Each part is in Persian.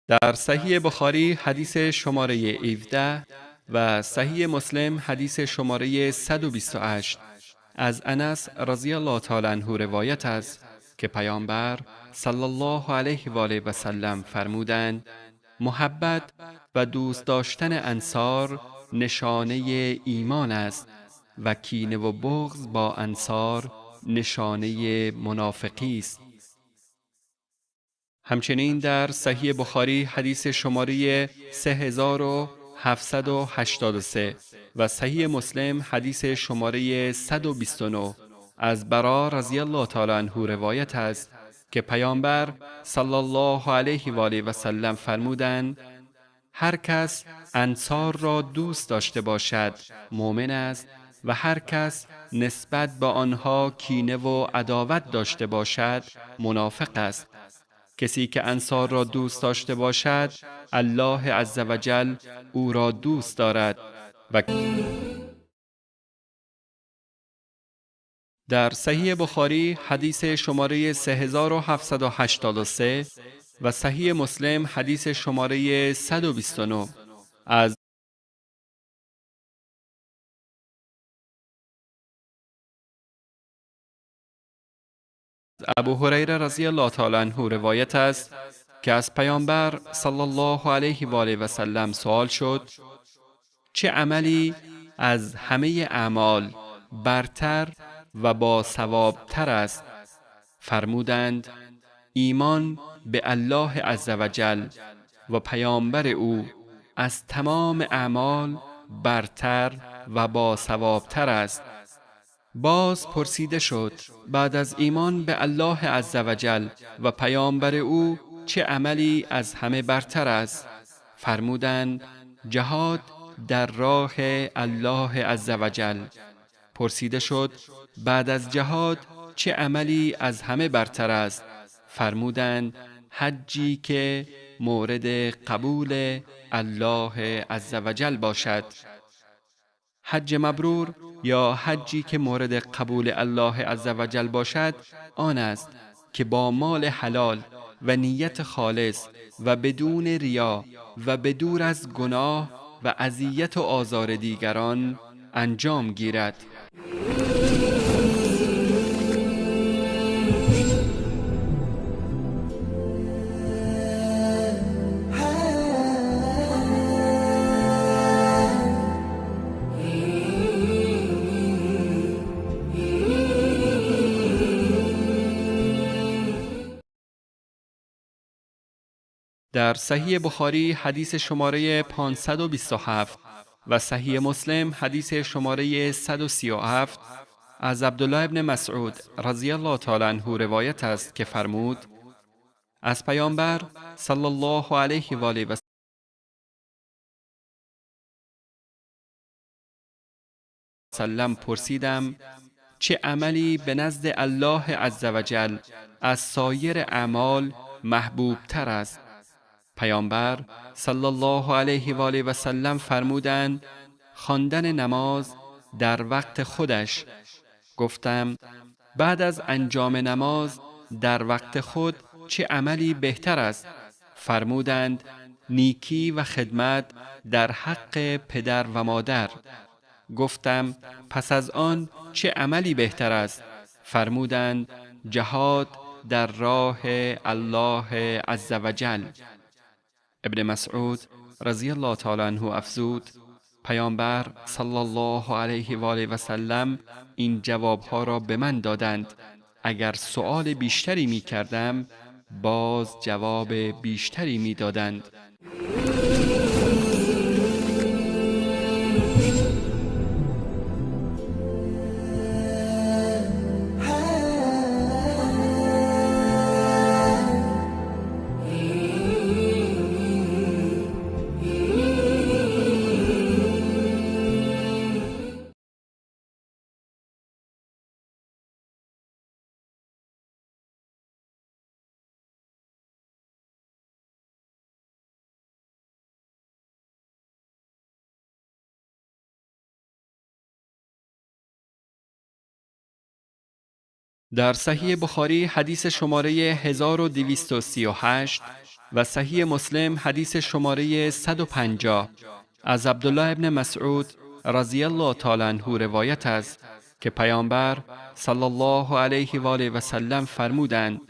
در صحیح بخاری حدیث شماره 17 و صحیح مسلم حدیث شماره 128 از انس رضی الله تعالی عنه روایت است که پیامبر صلی الله علیه و آله و سلم فرمودند: محبت و دوست داشتن انصار نشانه ایمان است و کینه و بغض با انصار نشانه منافقی است. همچنین در صحیح بخاری حدیث شماره 3783 و صحیح مسلم حدیث شماره 129 از برا رضی الله تعالی عنه روایت است که پیامبر صلی الله علیه و آله و سلم فرمودند: هر کس انصار را دوست داشته باشد مؤمن است و هر کس نسبت به آنها کینه و عداوت داشته باشد منافق است. کسی که انصار را دوست داشته باشد الله عزوجل او را دوست دارد. و در صحیح بخاری حدیث شماره 3783 و صحیح مسلم حدیث شماره 129 از ابو هریره رضی الله تعالی عنه روایت است که از پیامبر صلی الله علیه و آله و سلم سوال شد: چه عملی از همه اعمال برتر و با ثوابتر است؟ فرمودند: ایمان به الله عزوجل و پیامبر او از تمام اعمال برتر و با ثوابتر است. باز پرسیده شد: بعد از ایمان به الله عزوجل و پیامبر او چه عملی از همه برتر است؟ فرمودند: جهاد در راه الله عزوجل. پرسیده شد: بعد از جهاد چه عملی از همه برتر است؟ فرمودند: حجی که مورد قبول الله عزوجل باشد. حج مبرور یا حجی که مورد قبول الله عزوجل باشد آن است که با مال حلال و نیت خالص و بدون ریا و بدور از گناه و اذیت و آزار دیگران انجام گیرد. در صحیح بخاری حدیث شماره 527 و صحیح مسلم حدیث شماره 137 از عبدالله ابن مسعود رضی الله تعالی عنه روایت است که فرمود: از پیامبر صلی الله علیه و آله و سلم پرسیدم: چه عملی به نزد الله عزوجل از سایر اعمال محبوب تر است؟ پیامبر صلی الله علیه و آله و سلم فرمودند: خواندن نماز در وقت خودش. گفتم: بعد از انجام نماز در وقت خود چه عملی بهتر است؟ فرمودند: نیکی و خدمت در حق پدر و مادر. گفتم: پس از آن چه عملی بهتر است؟ فرمودند: جهاد در راه الله عزوجل. ابن مسعود رضی الله تعالی عنه افزود: پیامبر صلی الله علیه و آله و سلم این جوابها را به من دادند. اگر سؤال بیشتری می کردم باز جواب بیشتری می دادند. در صحیح بخاری حدیث شماره 1238 و صحیح مسلم حدیث شماره 150 از عبدالله ابن مسعود رضی الله تعالی عنه روایت است که پیامبر صلی الله علیه و آله و سلم فرمودند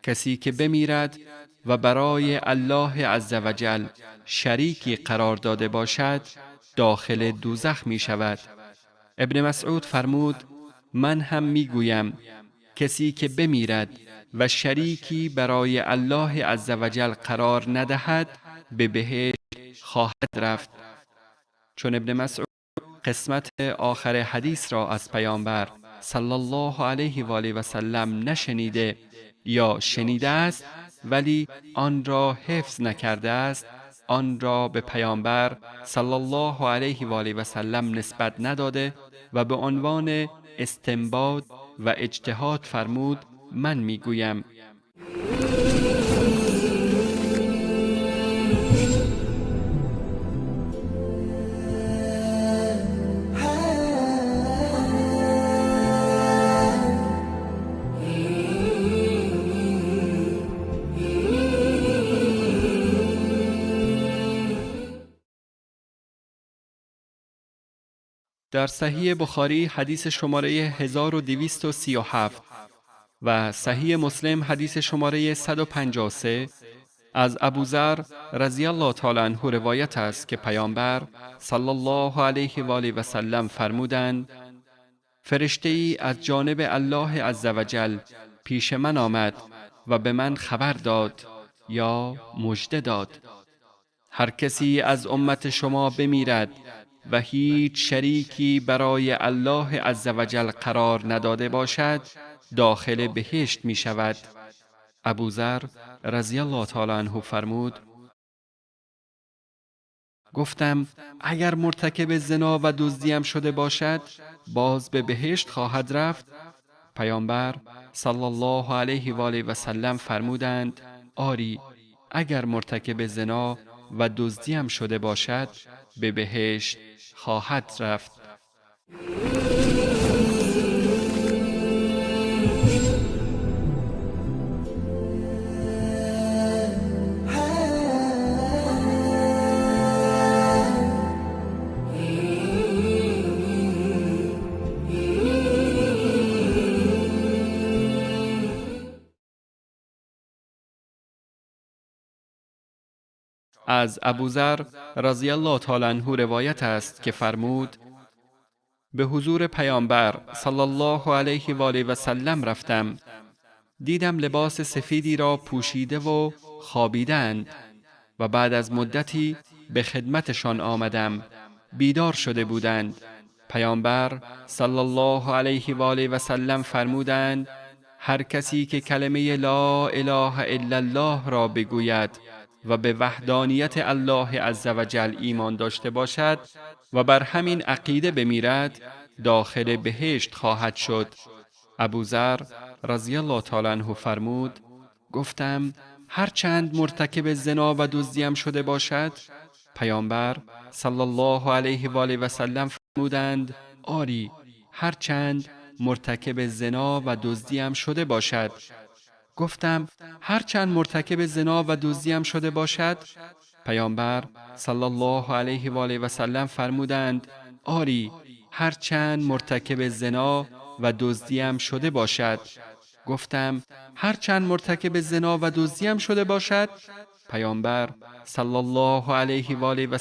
کسی که بمیرد و برای الله عزوجل شریکی قرار داده باشد داخل دوزخ می شود. ابن مسعود فرمود من هم می گویم کسی که بمیرد و شریکی برای الله عزوجل قرار ندهد به بهشت خواهد رفت. چون ابن مسعود قسمت آخر حدیث را از پیامبر صلی الله علیه و آله و سلم نشنیده یا شنیده است ولی آن را حفظ نکرده است، آن را به پیامبر صلی الله علیه و آله و سلم نسبت نداده و به عنوان استنباط و اجتهاد فرمود من میگویم در صحیح بخاری حدیث شماره 1237 و صحیح مسلم حدیث شماره 153 از ابوذر رضی الله تعالی عنه روایت است که پیامبر صلی الله علیه و آله و سلم فرمودند فرشته‌ای از جانب الله عزوجل پیش من آمد و به من خبر داد یا مژده داد هر کسی از امت شما بمیرد و هیچ شریکی برای الله عزوجل قرار نداده باشد داخل بهشت می شود. ابوذر رضی الله تعالی عنه فرمود گفتم اگر مرتکب زنا و دزدیم شده باشد باز به بهشت خواهد رفت؟ پیامبر صلی الله علیه و آله و سلم فرمودند آری اگر مرتکب زنا و دزدیم شده باشد به بهشت خواهد رفت. از ابوذر رضی الله تعالی عنه روایت است که فرمود به حضور پیامبر صلی الله علیه و آله و سلم رفتم دیدم لباس سفیدی را پوشیده و خوابیدند و بعد از مدتی به خدمتشان آمدم بیدار شده بودند پیامبر صلی الله علیه و آله و سلم فرمودند هر کسی که کلمه لا اله الا الله را بگوید و به وحدانیت الله عزوجل ایمان داشته باشد و بر همین عقیده بمیرد داخل بهشت خواهد شد. ابوذر رضی الله تعالی عنه فرمود گفتم هرچند مرتکب زنا و دزدیم شده باشد؟ پیامبر صلی الله علیه و آله و سلم فرمودند آری هرچند مرتکب زنا و دزدیم شده باشد. گفتم هرچند مرتکب زنا و دزدیم شده باشد؟ پیامبر صلی الله علیه و آله و سلم فرمودند آری هرچند مرتکب زنا و دزدیم شده باشد. گفتم هرچند مرتکب زنا و دزدیم شده باشد؟ پیامبر صلی الله علیه و آله و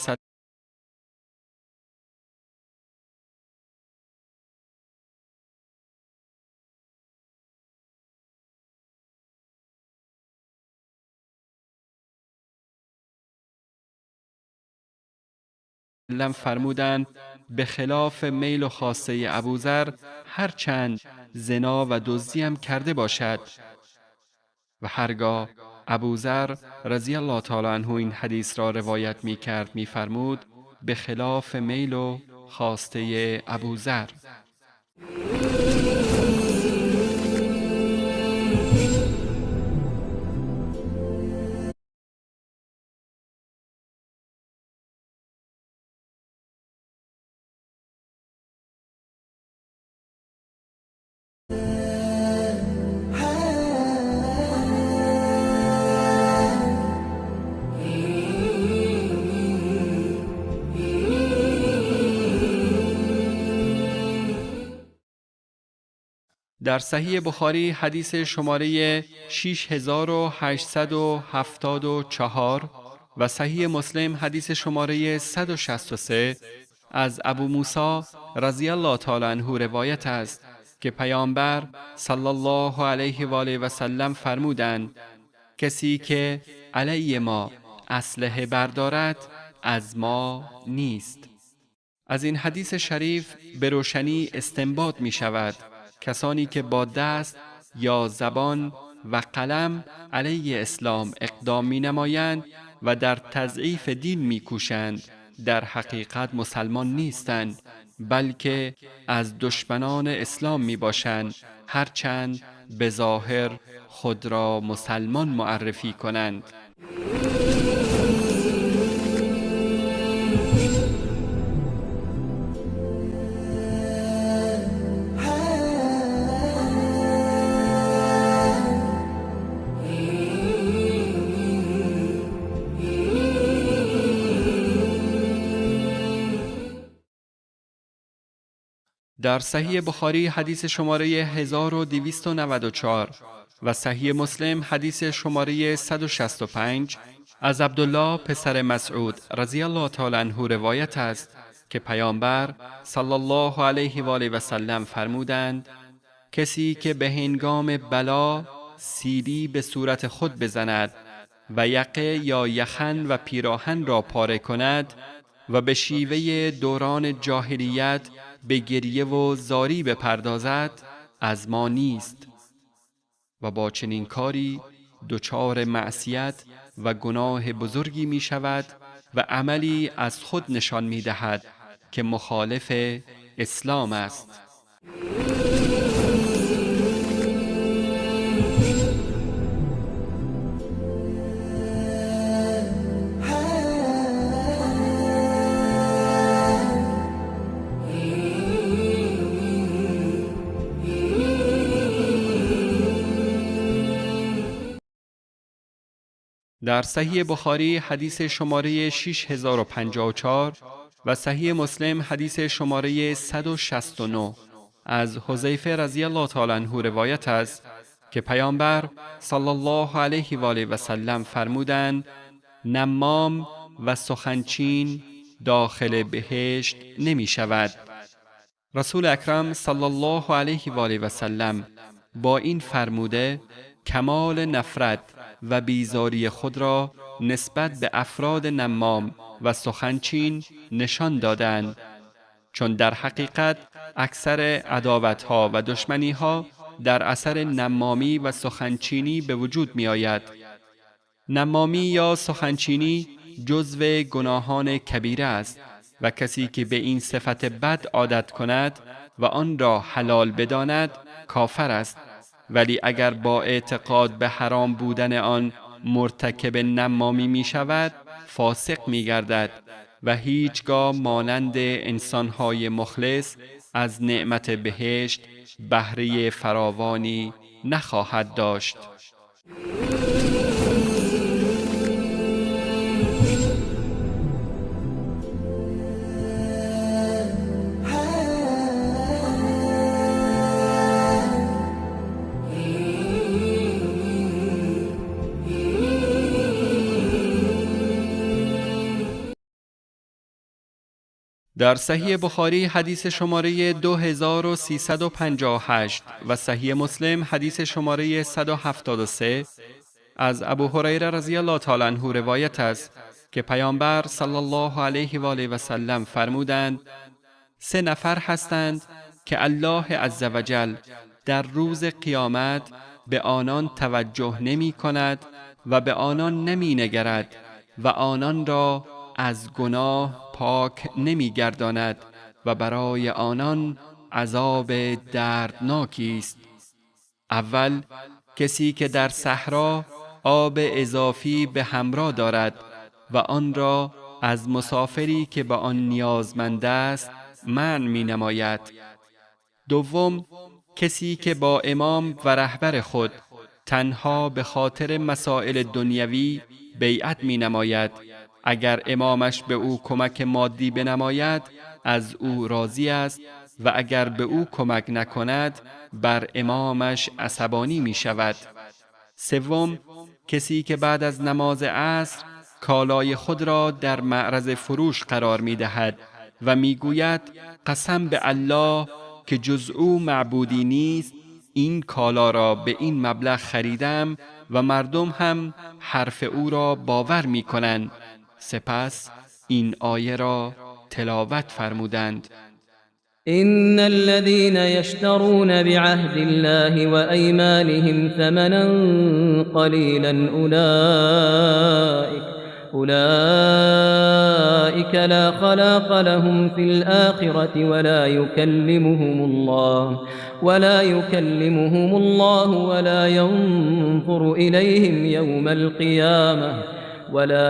سلم فرمودند به خلاف میل و خواسته ابوذر هرچند زنا و دزدیم کرده باشد. و هرگاه ابوذر رضی الله تعالی عنه این حدیث را روایت می کرد می فرمود به خلاف میل و خواسته ابوذر. در صحیح بخاری حدیث شماره 6874 و صحیح مسلم حدیث شماره 163 از ابو موسی رضی الله تعالی عنه روایت است که پیامبر صلی الله علیه و آله و سلم فرمودند کسی که علی ما اسلحه بردارد از ما نیست. از این حدیث شریف به روشنی استنباط می شود کسانی که با دست یا زبان و قلم علیه اسلام اقدام می نمایند و در تضعیف دین می کوشند در حقیقت مسلمان نیستند، بلکه از دشمنان اسلام می باشند، هرچند به ظاهر خود را مسلمان معرفی کنند. در صحیح بخاری حدیث شماره 1294 و صحیح مسلم حدیث شماره 165 از عبدالله پسر مسعود رضی الله تعالی عنه روایت است که پیامبر صلی الله علیه و آله و سلم فرمودند کسی که به هنگام بلا سیلی به صورت خود بزند و یقه یا یخن و پیراهن را پاره کند و به شیوه دوران جاهلیت به گریه و زاری بپردازد از ما نیست و با چنین کاری دچار معصیت و گناه بزرگی می شود و عملی از خود نشان می دهد که مخالف اسلام است. در صحیح بخاری حدیث شماره 6054 و صحیح مسلم حدیث شماره 169 از حذیفه رضی الله تعالی عنه روایت است که پیامبر صلی الله علیه و آله و سلم فرمودند نمام و سخنچین داخل بهشت نمی شود. رسول اکرم صلی الله علیه و آله و سلم با این فرموده کمال نفرت و بیزاری خود را نسبت به افراد نمام و سخنچین نشان دادند، چون در حقیقت اکثر عداوت‌ها و دشمنی‌ها در اثر نمامی و سخنچینی به وجود می آید. نمامی یا سخنچینی جزو گناهان کبیره است و کسی که به این صفت بد عادت کند و آن را حلال بداند کافر است، ولی اگر با اعتقاد به حرام بودن آن مرتکب نمامی می شود فاسق می گردد و هیچگاه مانند انسانهای مخلص از نعمت بهشت بهره فراوانی نخواهد داشت. در صحیح بخاری حدیث شماره 2358 و صحیح مسلم حدیث شماره 173 از ابو هریره رضی الله تعالی عنه روایت است که پیامبر صلی الله علیه و آله و سلم فرمودند 3 نفر هستند که الله عزوجل در روز قیامت به آنان توجه نمی کند و به آنان نمی نگرد و آنان را از گناه پاک نمی گرداند و برای آنان عذاب دردناکی است. اول کسی که در صحرا آب اضافی به همراه دارد و آن را از مسافری که به آن نیازمند است منع می نماید. دوم کسی که با امام و رهبر خود تنها به خاطر مسائل دنیوی بیعت می نماید. اگر امامش به او کمک مادی بنماید از او راضی است و اگر به او کمک نکند بر امامش عصبانی می شود. سوم، کسی که بعد از نماز عصر کالای خود را در معرض فروش قرار می دهد و می گوید قسم به الله که جز او معبودی نیست، این کالا را به این مبلغ خریدم و مردم هم حرف او را باور می کنند. سپس این آیه را تلاوت فرمودند. إن الذين يشترون بعهد الله وأيمانهم ثمنا قليلا أولئك لا خلاق لهم في الآخرة ولا يكلمهم الله ولا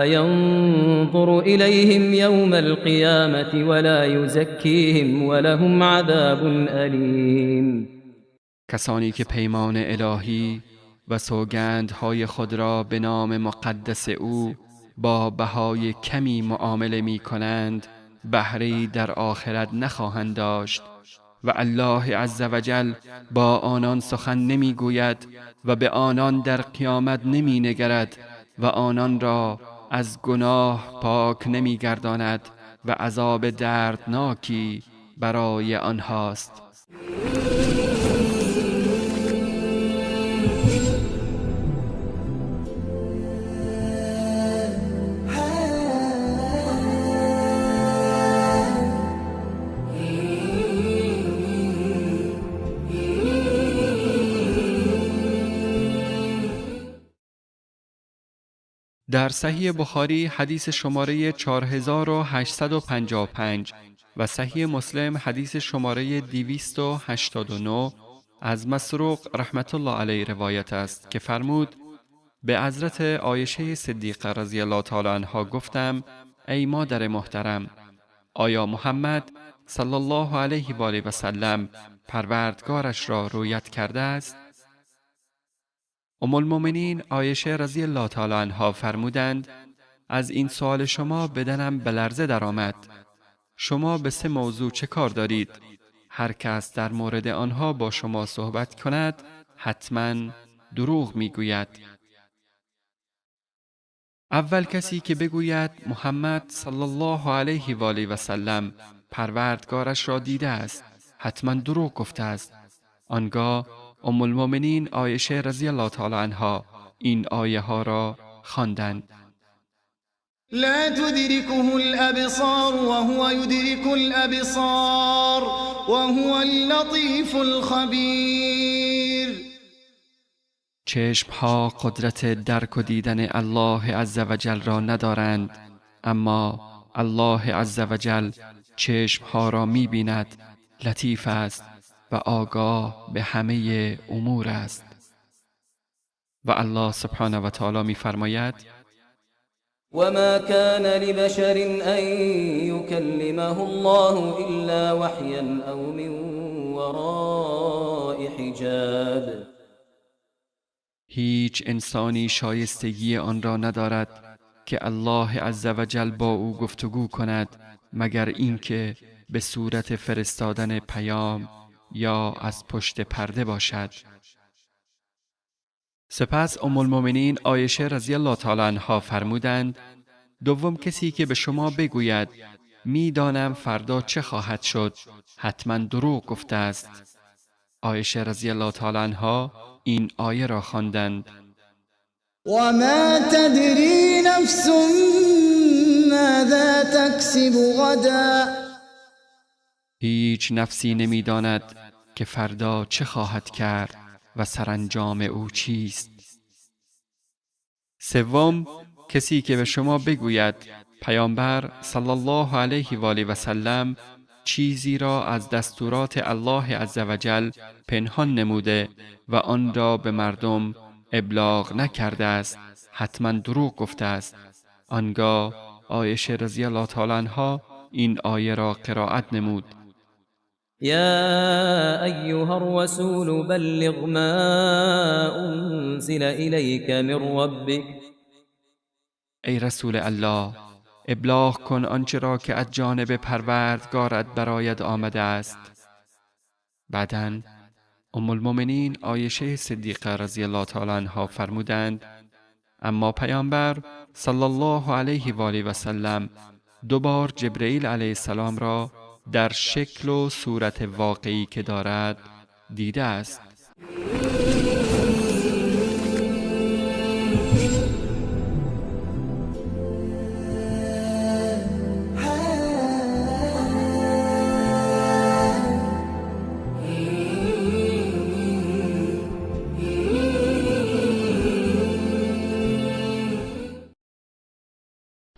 ينظر إليهم يوم القيامة ولا يزكيهم ولهم عذاب أليم. کسانی که پیمان الهی و سوگندهای خود را به نام مقدس او با بهای کمی معامله می کنند، بهره‌ای در آخرت نخواهند داشت و الله عزوجل با آنان سخن نمی گوید و به آنان در قیامت نمی نگرد و آنان را از گناه پاک نمی گرداند و عذاب دردناکی برای آنهاست. در صحیح بخاری حدیث شماره 4855 و صحیح مسلم حدیث شماره 289 از مسروق رحمت الله علیه روایت است که فرمود به حضرت عایشه صدیقه رضی الله تعالی عنها گفتم ای مادر محترم، آیا محمد صلی الله علیه و آله و سلم پروردگارش را رویت کرده است؟ ام المؤمنین عایشه رضی الله تعالی عنها فرمودند از این سوال شما بدنم به لرزه درآمد. شما به 3 موضوع چه کار دارید؟ هر کس در مورد آنها با شما صحبت کند حتما دروغ میگوید. اول کسی که بگوید محمد صلی الله علیه و آله و سلم پروردگارش را دیده است حتما دروغ گفته است. آنگاه ام المؤمنین عایشه رضی الله تعالی عنها این آیه ها را خواندند. لا تدركه الأبصار وهو يدرك الأبصار وهو اللطيف الخبير. چشمها قدرت درک و دیدن الله عزوجل را ندارند، اما الله عزوجل چشمها را می بیند، لطیف است و آگاه به همه امور است. و الله سبحانه و تعالی می فرماید وما كان لبشر أن يكلمه الله إلا وحيا أو من وراء حجاب. هیچ انسانی شایستگی آن را ندارد که الله عزوجل با او گفتگو کند مگر اینکه به صورت فرستادن پیام یا از پشت پرده باشد. سپس ام المؤمنین عایشه رضی الله تعالی عنها فرمودند دوم کسی که به شما بگوید میدانم فردا چه خواهد شد حتما دروغ گفته است. عایشه رضی الله تعالی عنها این آیه را خواندند. وما تدري نفس ماذا تكسب غدا. هیچ نفسی نمیداند که فردا چه خواهد کرد و سرانجام او چیست. سوم کسی که به شما بگوید پیامبر صلی الله علیه و آله و سلم چیزی را از دستورات الله عزوجل پنهان نموده و آن را به مردم ابلاغ نکرده است حتما دروغ گفته است. آنگاه عایشه رضی الله تعالی عنها این آیه را قرائت نمود. يا أيها الرسول بلغ ما أنزل إليك من ربك. ای رسول الله ابلاغ کن آنچه را که از جانب پروردگارت برایت آمده است. بعداً ام المؤمنین عایشه صدیقه رضی الله تعالی عنها فرمودند اما پیامبر صلی الله علیه و آله و سلم دوبار جبرئیل علیه السلام را در شکل و صورت واقعی که دارد دیده است.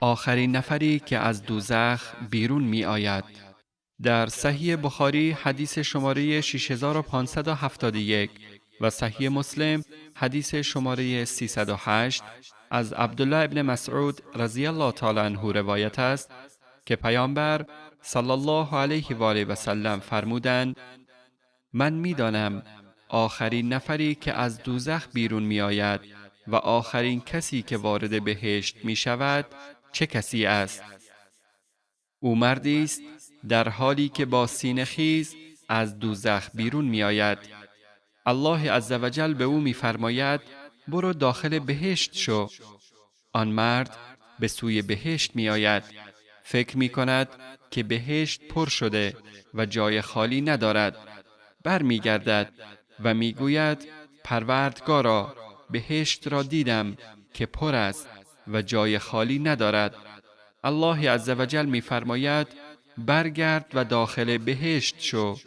آخرین نفری که از دوزخ بیرون می آید. در صحیح بخاری حدیث شماره 6571 و صحیح مسلم حدیث شماره 308 از عبدالله ابن مسعود رضی الله تعالی عنه روایت است که پیامبر صلی الله علیه و آله و سلم فرمودند من می‌دانم آخرین نفری که از دوزخ بیرون می آید و آخرین کسی که وارد بهشت می شود چه کسی است؟ او مردی است در حالی که با سینه خیز از دوزخ بیرون می آید. الله عزوجل به او می فرماید برو داخل بهشت شو. آن مرد به سوی بهشت می آید. فکر می کند که بهشت پر شده و جای خالی ندارد. برمی گردد و می گوید پروردگارا بهشت را دیدم که پر است و جای خالی ندارد. الله عزوجل می فرماید برگرد و داخل بهشت شو.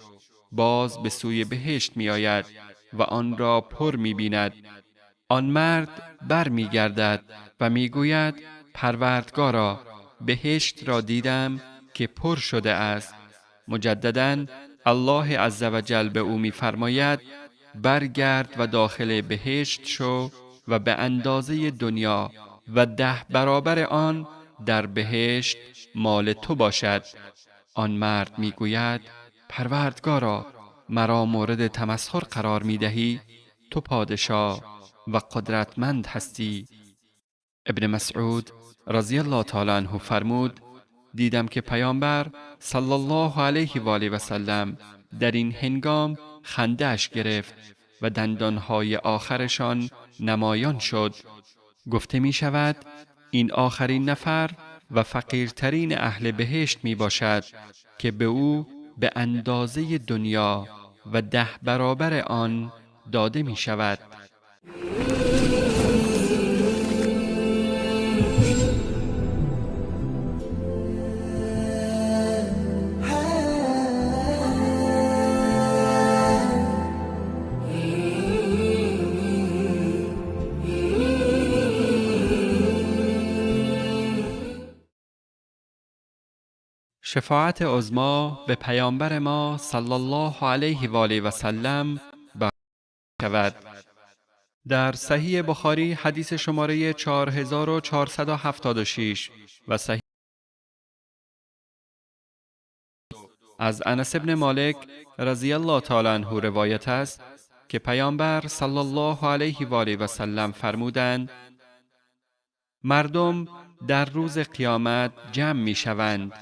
باز به سوی بهشت می آید و آن را پر می بیند. آن مرد بر می گردد و می گوید پروردگارا بهشت را دیدم که پر شده است. مجدداً الله عزوجل به او می فرماید برگرد و داخل بهشت شو و به اندازه دنیا و 10 برابر آن در بهشت مال تو باشد. آن مرد می گوید پروردگارا مرا مورد تمسخر قرار می دهی؟ تو پادشاه و قدرتمند هستی. ابن مسعود رضی الله تعالی عنه فرمود دیدم که پیامبر صلی الله علیه و آله و سلم در این هنگام خنده اش گرفت و دندانهای آخرشان نمایان شد. گفته می شود این آخرین نفر و فقیرترین اهل بهشت می باشد که به او به اندازه دنیا و 10 برابر آن داده می شود. شفاعت عظما به پیامبر ما صلی الله علیه و آله و سلم شود. در صحیح بخاری حدیث شماره 4476 و صحیح از انس ابن مالک رضی الله تعالی عنه روایت است که پیامبر صلی الله علیه و آله و سلم فرمودند مردم در روز قیامت جمع می شوند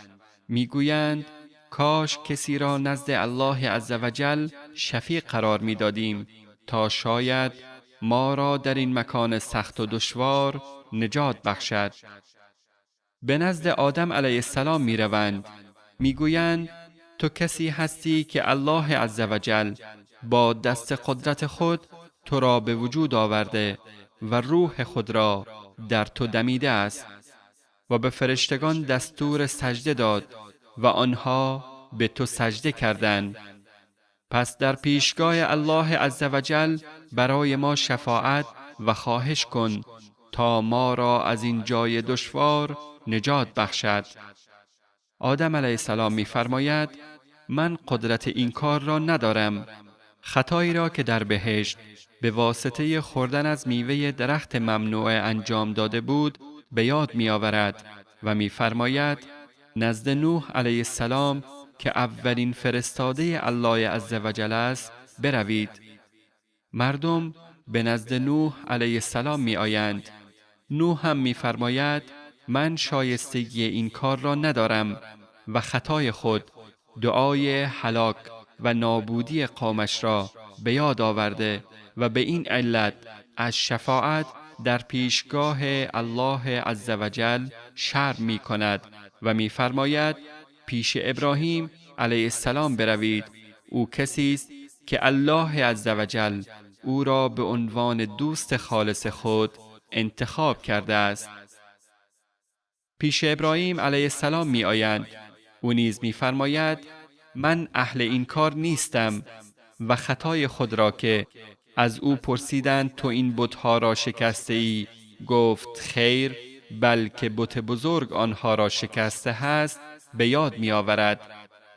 می گویند کاش کسی را نزد الله عزوجل شفیع قرار می دادیم تا شاید ما را در این مکان سخت و دشوار نجات بخشد. به نزد آدم علیه السلام می روند می گویند تو کسی هستی که الله عزوجل با دست قدرت خود تو را به وجود آورده و روح خود را در تو دمیده است و به فرشتگان دستور سجده داد و آنها به تو سجده کردند. پس در پیشگاه الله عزوجل برای ما شفاعت و خواهش کن تا ما را از این جای دشوار نجات بخشد. آدم علیه السلام می فرماید من قدرت این کار را ندارم. خطایی را که در بهشت به واسطه خوردن از میوه درخت ممنوع انجام داده بود به یاد می آورد و می فرماید نزد نوح علیه السلام که اولین فرستاده الله عزوجل است بروید. مردم به نزد نوح علیه السلام می آیند. نوح هم می فرماید من شایستگی این کار را ندارم و خطای خود دعای هلاک و نابودی قومش را به یاد آورده و به این علت از شفاعت در پیشگاه الله عزوجل شرم می کند و می فرماید پیش ابراهیم علیه السلام بروید. او کسی است که الله عزوجل او را به عنوان دوست خالص خود انتخاب کرده است. پیش ابراهیم علیه السلام می آیند. او نیز می فرماید من اهل این کار نیستم و خطای خود را که از او پرسیدند تو این بت‌ها را شکسته ای؟ گفت خیر، بلکه بت بزرگ آنها را شکسته هست به یاد می آورد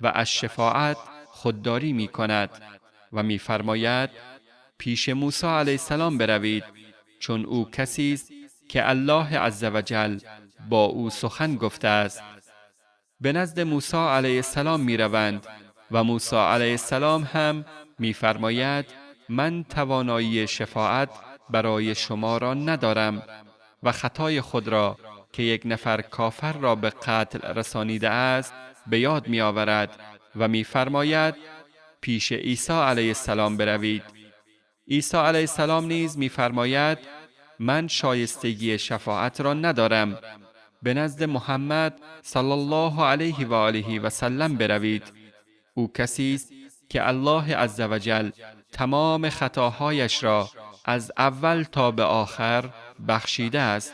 و از شفاعت خودداری می کند و می فرماید پیش موسی علیه السلام بروید، چون او کسی است که الله عزوجل با او سخن گفته است. به نزد موسی علیه السلام می روند و موسی علیه السلام هم می فرماید من توانایی شفاعت برای شما را ندارم و خطای خود را که یک نفر کافر را به قتل رسانیده است به یاد می آورد و می فرماید پیش عیسی علیه السلام بروید. عیسی علیه السلام نیز می فرماید من شایستگی شفاعت را ندارم، به نزد محمد صلی الله علیه و آله و سلم بروید. او کسی است که الله عزوجل تمام خطاهایش را از اول تا به آخر بخشیده است.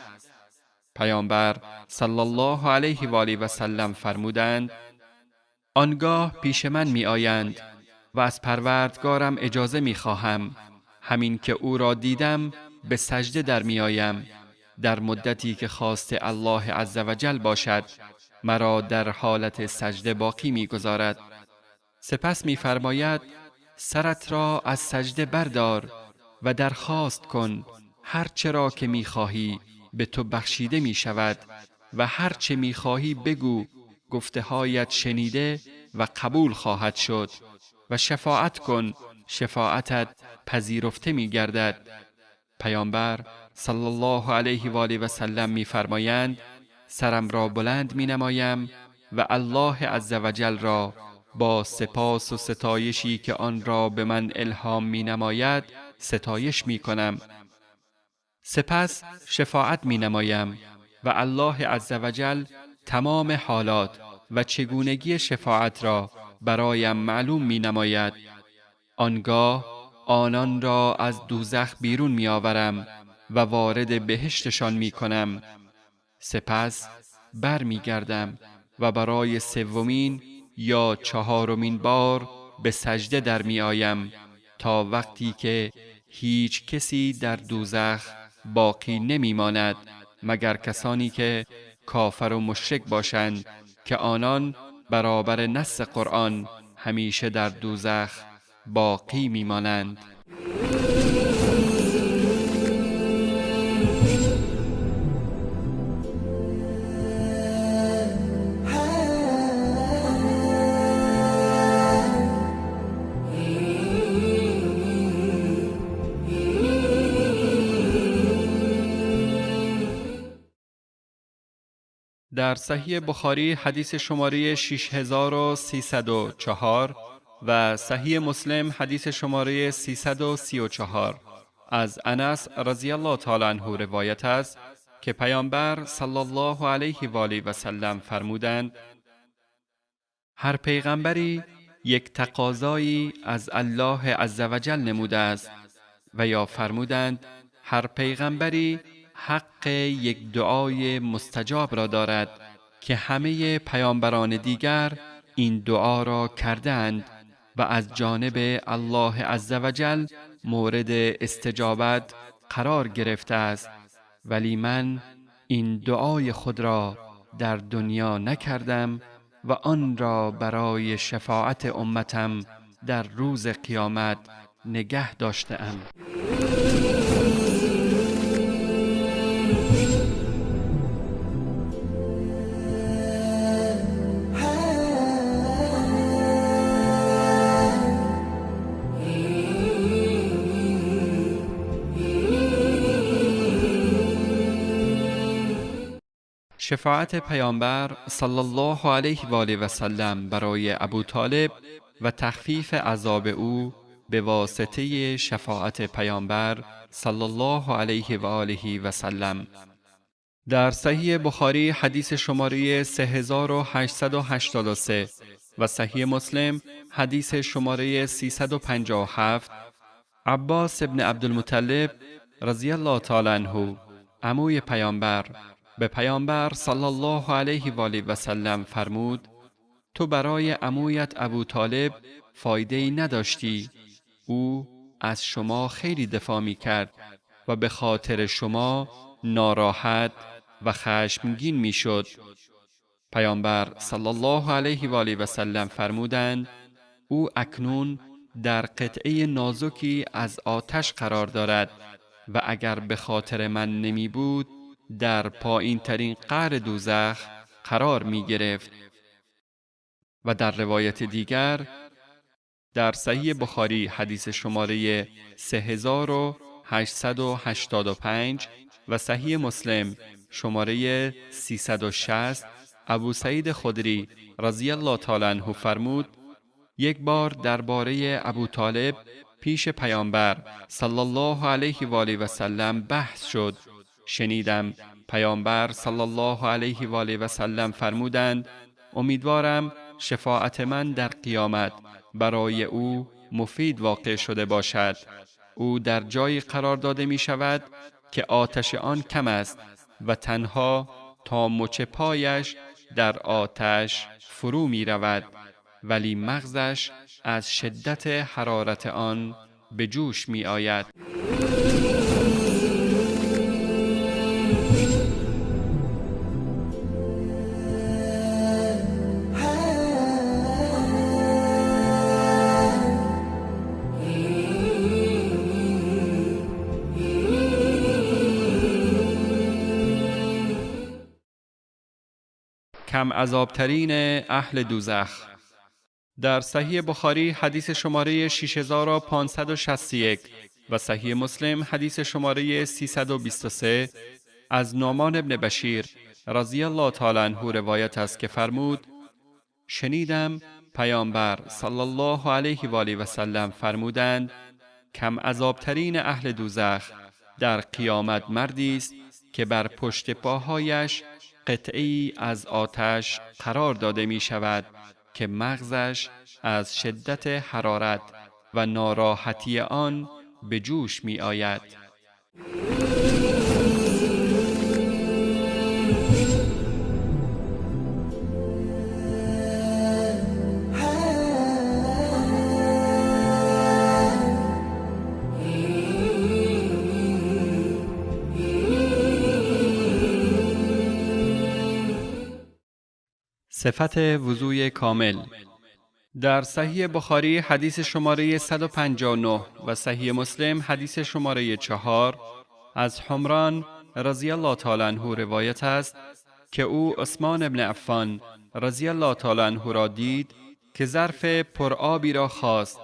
پیامبر صلی الله علیه و آله و سلم فرمودند آنگاه پیش من می آیند و از پروردگارم اجازه می خواهم همین که او را دیدم به سجده در می آیم. در مدتی که خواست الله عزوجل باشد مرا در حالت سجده باقی می گذارد. سپس می فرماید سرت را از سجده بردار و درخواست کن هر چرا که می خواهی به تو بخشیده می شود و هر چه می خواهی بگو گفته هایت شنیده و قبول خواهد شد و شفاعت کن شفاعتت پذیرفته می گردد. پیامبر صلی الله علیه و آله و سلم می فرمایند سرم را بلند می نمایم و الله عزوجل را با سپاس و ستایشی که آن را به من الهام می نماید ستایش می کنم. سپس شفاعت می نمایم و الله عزوجل تمام حالات و چگونگی شفاعت را برایم معلوم می نماید. آنگاه آنان را از دوزخ بیرون می آورم و وارد بهشتشان می کنم. سپس بر می گردم و برای سومین یا چهارمین بار به سجده در می آیم تا وقتی که هیچ کسی در دوزخ باقی نمی ماند مگر کسانی که کافر و مشرک باشند که آنان برابر نص قرآن همیشه در دوزخ باقی می مانند. در صحیح بخاری حدیث شماره 6304 و صحیح مسلم حدیث شماره 334 از انس رضی الله تعالی عنه روایت است که پیامبر صلی الله علیه و آله و سلم فرمودند هر پیغمبری یک تقاضایی از الله عزوجل نموده است و یا فرمودند هر پیغمبری حق یک دعای مستجاب را دارد که همه پیامبران دیگر این دعا را کردند و از جانب الله عزوجل مورد استجابت قرار گرفته است، ولی من این دعای خود را در دنیا نکردم و آن را برای شفاعت امتم در روز قیامت نگه داشته‌ام. شفاعت پیامبر صلی الله علیه و آله و سلم برای ابو طالب و تخفیف عذاب او به واسطه شفاعت پیامبر صلی الله علیه و آله و سلم. در صحیح بخاری حدیث شماره 3883 و صحیح مسلم حدیث شماره 357، عباس ابن عبدالمطلب رضی الله تعالی عنه عموی پیامبر به پیامبر صلی الله علیه و آله و سلم فرمود: تو برای عمویت ابو طالب فایده‌ای نداشتی. او از شما خیلی دفاع می کرد و به خاطر شما ناراحت و خشمگین می شد. پیامبر صلی الله علیه و آله و سلم فرمودند: او اکنون در قطعه نازکی از آتش قرار دارد و اگر به خاطر من نمی بود در پایین ترین قعر دوزخ قرار می گرفت. و در روایت دیگر در صحیح بخاری حدیث شماره 3885 و صحیح مسلم شماره 360، ابو سعید خدری رضی الله تعالی عنه فرمود: یک بار درباره ابو طالب پیش پیامبر صلی الله علیه و آله و سلم بحث شد. شنیدم پیامبر صلی الله علیه و آله و سلم فرمودند: امیدوارم شفاعت من در قیامت برای او مفید واقع شده باشد. او در جایی قرار داده می شود که آتش آن کم است و تنها تا مچ پایش در آتش فرو می رود، ولی مغزش از شدت حرارت آن به جوش می آید. کم عذابترین اهل دوزخ. در صحیح بخاری حدیث شماره 6561 و صحیح مسلم حدیث شماره 323 از نعمان ابن بشیر رضی الله تعالی عنه روایت است که فرمود: شنیدم پیامبر صلی الله علیه و آله و سلم فرمودند: کم عذابترین اهل دوزخ در قیامت مردی است که بر پشت پاهایش قطعی از آتش قرار داده می شود که مغزش از شدت حرارت و ناراحتی آن به جوش می آید. صفت وضوء کامل. در صحیح بخاری حدیث شماره 159 و صحیح مسلم حدیث شماره 4 از حمران رضی الله تعالی عنه روایت است که او عثمان ابن عفان رضی الله تعالی عنه را دید که ظرف پرآبی را خواست.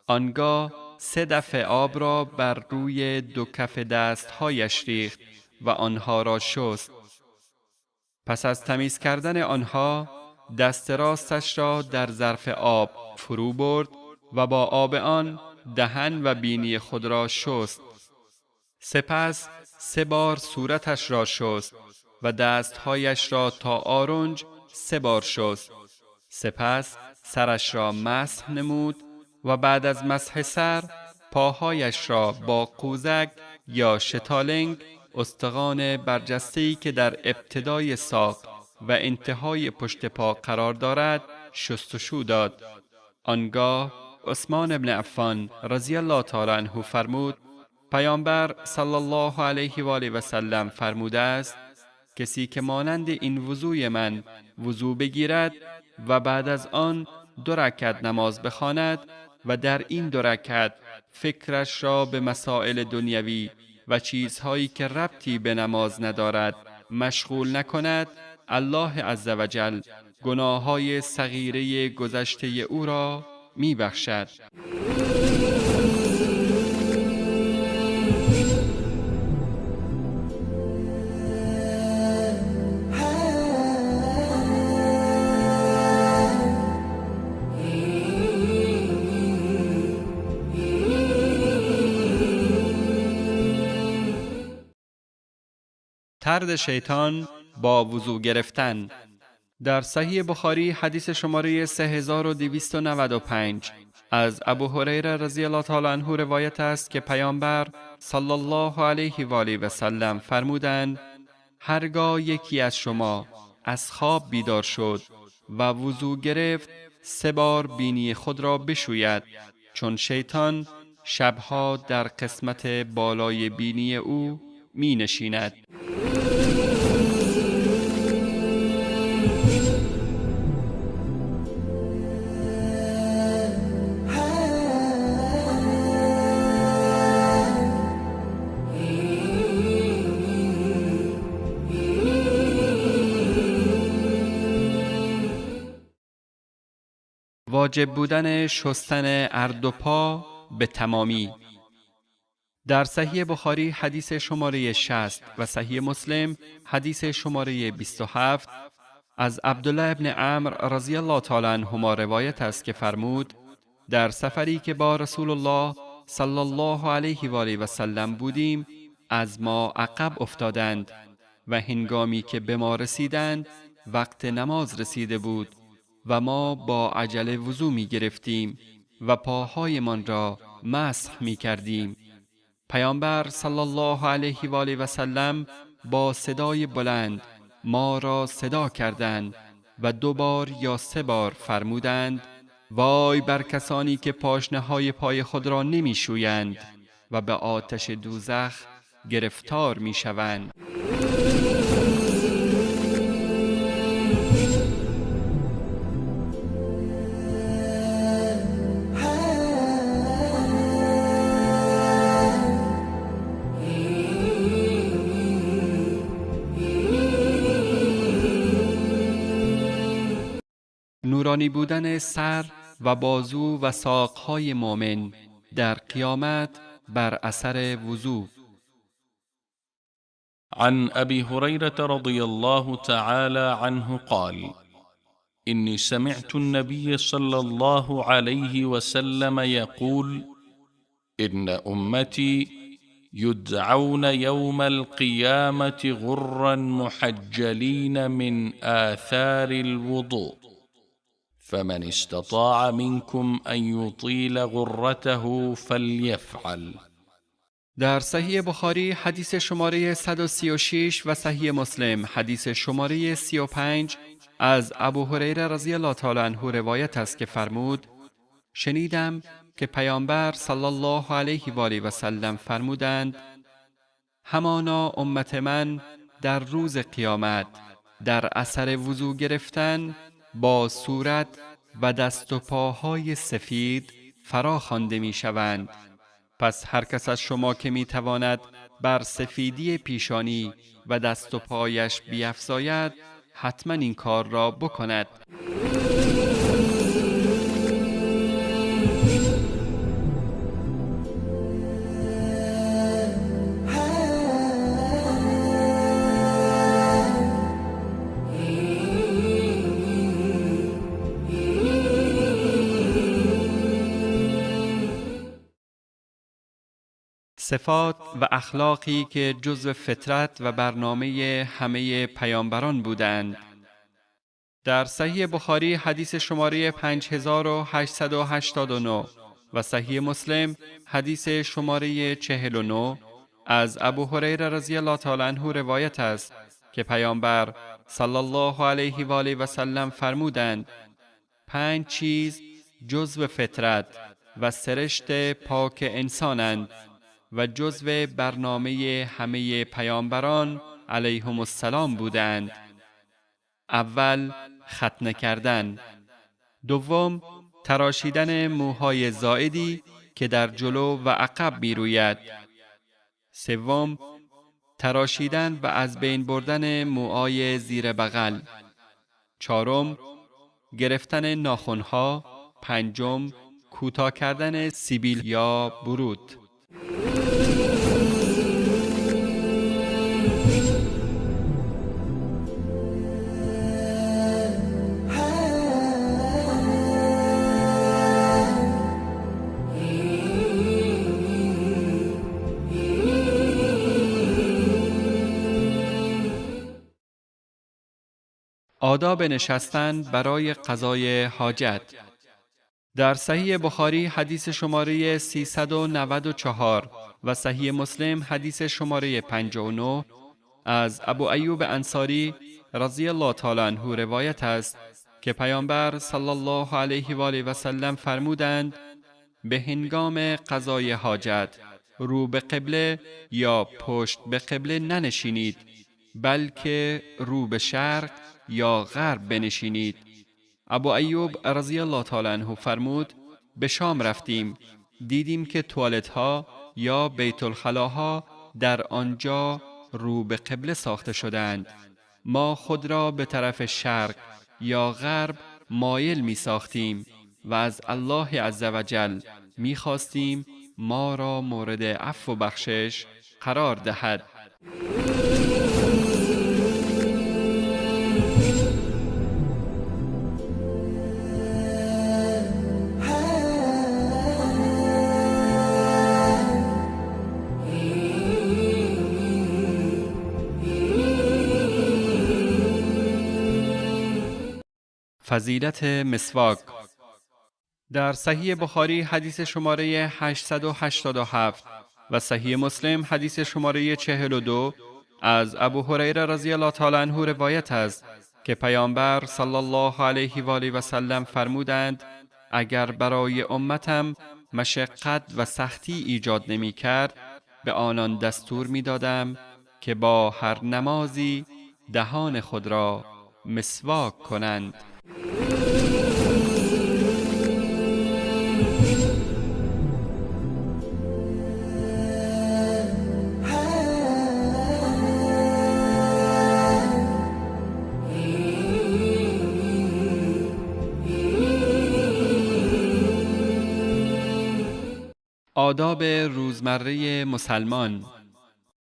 آنگاه 3 دفع آب را بر روی 2 کف دستهایش ریخت و آنها را شست. پس از تمیز کردن آنها دست راستش را در ظرف آب فرو برد و با آب آن دهن و بینی خود را شست. سپس 3 بار صورتش را شست و دستهایش را تا آرنج 3 بار شست. سپس سرش را مسح نمود و بعد از مسح سر پاهایش را با قوزک یا شتالنگ، استخوان برجسته‌ای که در ابتدای ساق و انتهای پشت پا قرار دارد شستشو داد. آنگاه عثمان ابن عفان رضی الله تعالی عنه فرمود: پیامبر صلی الله علیه و آله و سلم فرموده است: کسی که مانند این وضوء من وضو بگیرد و بعد از آن 2 رکعت نماز بخواند و در این 2 رکعت فکرش را به مسائل دنیوی و چیزهایی که ربطی به نماز ندارد مشغول نکند، الله عزوجل گناههای صغیره گذشته او را می بخشد. طرد شیطان با وضو گرفتن. در صحیح بخاری حدیث شماره 3295 از ابو هریره رضی الله تعالی عنه روایت است که پیامبر صلی الله علیه و آله و سلم فرمودند: هرگاه یکی از شما از خواب بیدار شد و وضو گرفت 3 بار بینی خود را بشوید، چون شیطان شبها در قسمت بالای بینی او می نشیند. واجب بودن شستن هر 2 پا به تمامی. در صحیح بخاری حدیث شماره 60 و صحیح مسلم حدیث شماره 27 از عبدالله ابن عمرو رضی الله تعالی عنهما روایت است که فرمود: در سفری که با رسول الله صلی الله علیه و آله و سلم بودیم از ما عقب افتادند و هنگامی که به ما رسیدند وقت نماز رسیده بود و ما با عجله وضو می گرفتیم و پاهایمان را مسح می کردیم. پیامبر صلی الله علیه و آله و سلم با صدای بلند ما را صدا کردند و 2 بار یا 3 بار فرمودند: وای بر کسانی که پاشنه‌های پای خود را نمی شویند و به آتش دوزخ گرفتار می شوند. نورانی بودن سر و بازو و ساقهای مؤمن در قیامت بر اثر وضو. عن أبي هريرة رضي الله تعالى عنه قال: إني سمعت النبي صلى الله عليه وسلم يقول: إن أمتي يدعون يوم القيامة غرا محجلين من آثار الوضوء، فمن استطاع منكم أن يطيل غرته فليفعل. در صحیح بخاری حدیث شماره 136 و صحیح مسلم حدیث شماره 35 از ابو هریره رضی الله تعالی عنه روایت است که فرمود: شنیدم که پیامبر صلی الله علیه و آله و سلم فرمودند: همانا امت من در روز قیامت در اثر وضو گرفتن با صورت و دست و پاهای سفید فرا خوانده می شوند. پس هر کس از شما که می تواند بر سفیدی پیشانی و دست و پایش بیفزاید حتما این کار را بکند. صفات و اخلاقی که جزو فطرت و برنامه همه پیامبران بودند. در صحیح بخاری حدیث شماره 5889 و صحیح مسلم حدیث شماره 49 از ابو هریره رضی الله تعالی عنه روایت است که پیامبر صلی الله علیه و آله و سلم فرمودند: 5 چیز جزو فطرت و سرشت پاک انسانند و جزو برنامه همه پیامبران علیهم السلام بودند. اول ختنه کردن، دوم تراشیدن موهای زائدی که در جلو و عقب می روید، سوم تراشیدن و از بین بردن موهای زیر بغل، چهارم گرفتن ناخنها، پنجم کوتاه کردن سیبیل یا برود. آداب نشستن برای قضای حاجت. در صحیح بخاری حدیث شماره 394 و صحیح مسلم حدیث شماره 59 از ابو ایوب انصاری رضی الله تعالی عنه روایت است که پیامبر صلی الله علیه و آله و سلم فرمودند به هنگام قضای حاجت رو به قبله یا پشت به قبله ننشینید، بلکه رو به شرق یا غرب بنشینید. ابو ایوب رضی الله تعالی عنه فرمود به شام رفتیم، دیدیم که توالت ها یا بیت الخلاها در آنجا رو به قبله ساخته شدند. ما خود را به طرف شرق یا غرب مایل می ساختیم و از الله عزوجل می خواستیم ما را مورد عفو و بخشش قرار دهد. فضیلت مسواک. در صحیح بخاری حدیث شماره 887 و صحیح مسلم حدیث شماره 42 از ابو هریره رضی الله تعالی عنه روایت است که پیامبر صلی الله علیه و آله و سلم فرمودند اگر برای امتم مشقت و سختی ایجاد نمی کرد به آنان دستور می دادم که با هر نمازی دهان خود را مسواک کنند. آداب روزمره مسلمان.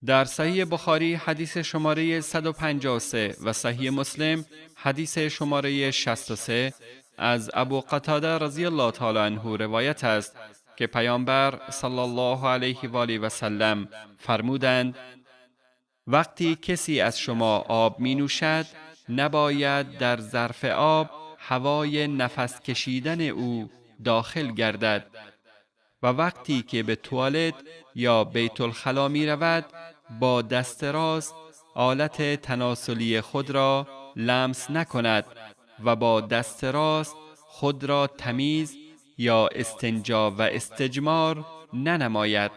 در صحیح بخاری حدیث شماره 153 و صحیح مسلم حدیث شماره 63 از ابو قتاده رضی الله تعالی عنه روایت است که پیامبر صلی الله علیه و آله و سلم فرمودند وقتی کسی از شما آب می نوشد نباید در ظرف آب هوای نفس کشیدن او داخل گردد و وقتی که به توالت یا بیت الخلا می رود با دست راست آلت تناسلی خود را لمس نکند و با دست راست خود را تمیز یا استنجا و استجمار ننماید.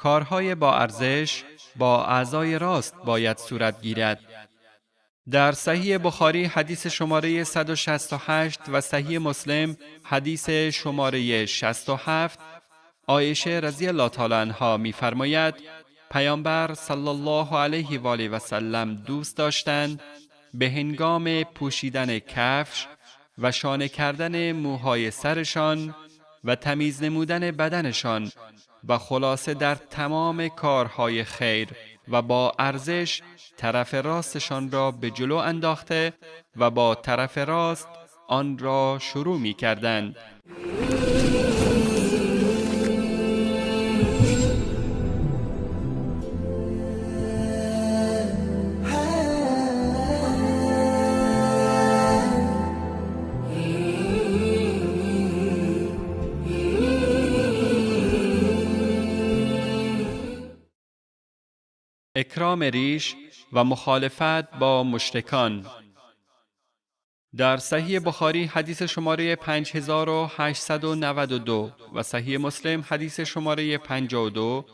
کارهای با ارزش با اعضای راست باید صورت گیرد. در صحیح بخاری حدیث شماره 168 و صحیح مسلم حدیث شماره 67 عایشه رضی الله تعالی عنها می‌فرماید پیامبر صلی الله علیه و آله و سلم دوست داشتند به هنگام پوشیدن کفش و شانه کردن موهای سرشان و تمیز نمودن بدنشان و خلاصه در تمام کارهای خیر و با ارزش طرف راستشان را به جلو انداخته و با طرف راست آن را شروع می کردند. اکرام ریش و مخالفت با مشرکان. در صحیح بخاری حدیث شماره 5892 و صحیح مسلم حدیث شماره 52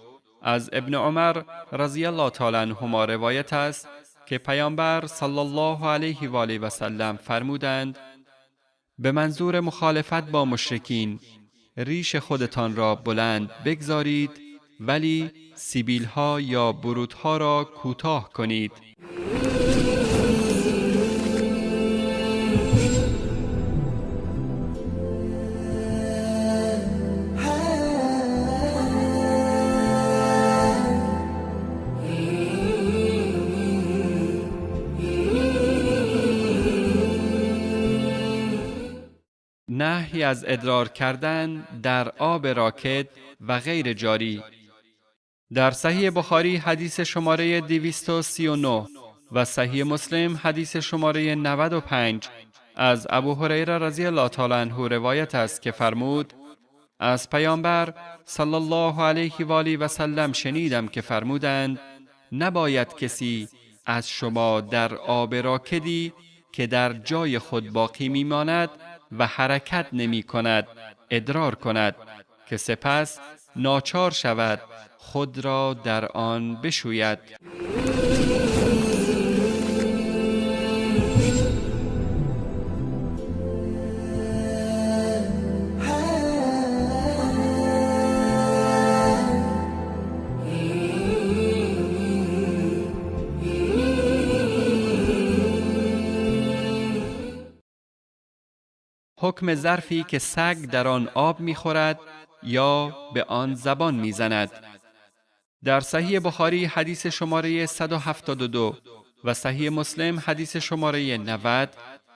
از ابن عمر رضی الله تعالی عنهما روایت است که پیامبر صلی الله علیه و آله و سلم فرمودند به منظور مخالفت با مشرکین ریش خودتان را بلند بگذارید ولی سیبیل‌ها یا برودها را کوتاه کنید. نهی از ادرار کردن در آب راکد و غیر جاری. در صحیح بخاری حدیث شماره 239 و صحیح مسلم حدیث شماره 95 از ابو هریره رضی الله تعالی عنه روایت است که فرمود از پیامبر صلی الله علیه و آله و سلم شنیدم که فرمودند نباید کسی از شما در آب راکدی که در جای خود باقی میماند و حرکت نمی کند ادرار کند که سپس ناچار شود خود را در آن بشوید. حکم ظرفی که سگ در آن آب می‌خورد یا به آن زبان می‌زند. در صحیح بخاری حدیث شماره 172 و صحیح مسلم حدیث شماره 90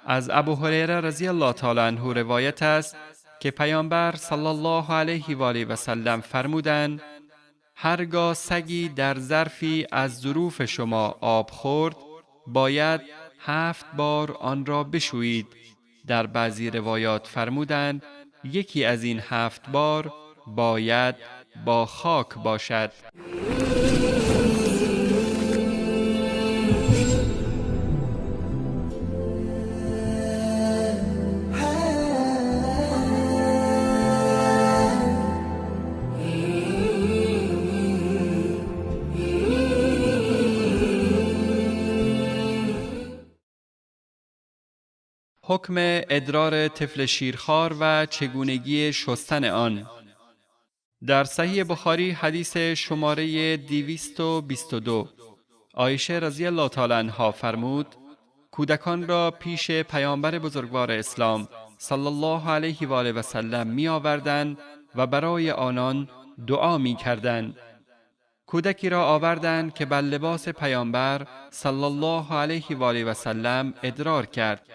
از ابو هریره رضی الله تعالی عنه روایت است که پیامبر صلی الله علیه و آله و سلم فرمودند هرگاه سگی در ظرفی از ظروف شما آب خورد باید 7 بار آن را بشویید. در بعضی روایات فرمودند یکی از این 7 بار باید با خاک باشد. حکم ادرار طفل شیرخوار و چگونگی شستن آن. در صحیح بخاری حدیث شماره 222 عایشه رضی الله تعالی عنها فرمود کودکان را پیش پیامبر بزرگوار اسلام صلی الله علیه و آله و سلم می آوردند و برای آنان دعا می کردند. کودکی را آوردند که بر لباس پیامبر صلی الله علیه و آله و سلم ادرار کرد.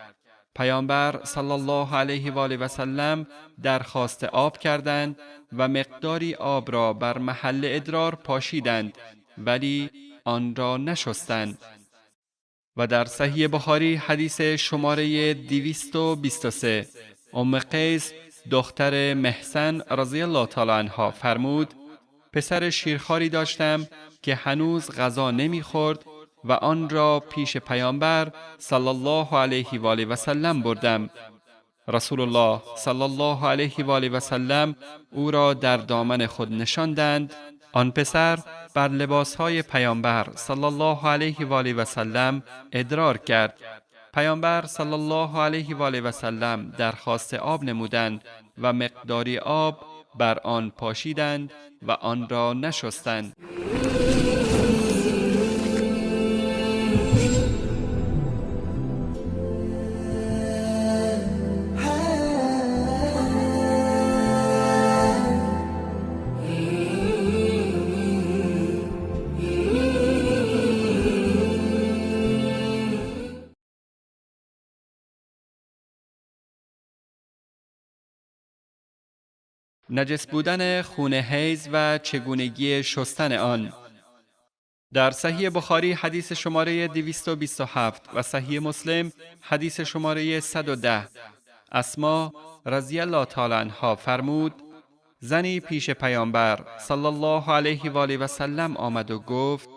پیامبر صلی الله علیه و آله و سلم درخواست آب کردند و مقداری آب را بر محل ادرار پاشیدند ولی آن را نشستند. و در صحیح بخاری حدیث شماره 223 ام قیس دختر محسن رضی الله تعالی عنها فرمود پسر شیرخواری داشتم که هنوز غذا نمیخورد و آن را پیش پیامبر صلی الله علیه و آله و سلم بردم. رسول الله صلی الله علیه و آله و سلم او را در دامن خود نشاندند. آن پسر بر لباسهای پیامبر صلی الله علیه و آله و سلم ادرار کرد. پیامبر صلی الله علیه و آله و سلم درخواست آب نمودند و مقداری آب بر آن پاشیدند و آن را نشستند. نجس بودن خون حیض و چگونگی شستن آن. در صحیح بخاری حدیث شماره 227 و صحیح مسلم حدیث شماره 110 اسما رضی الله تعالی عنها فرمود زنی پیش پیامبر صلی الله علیه و آله و سلم آمد و گفت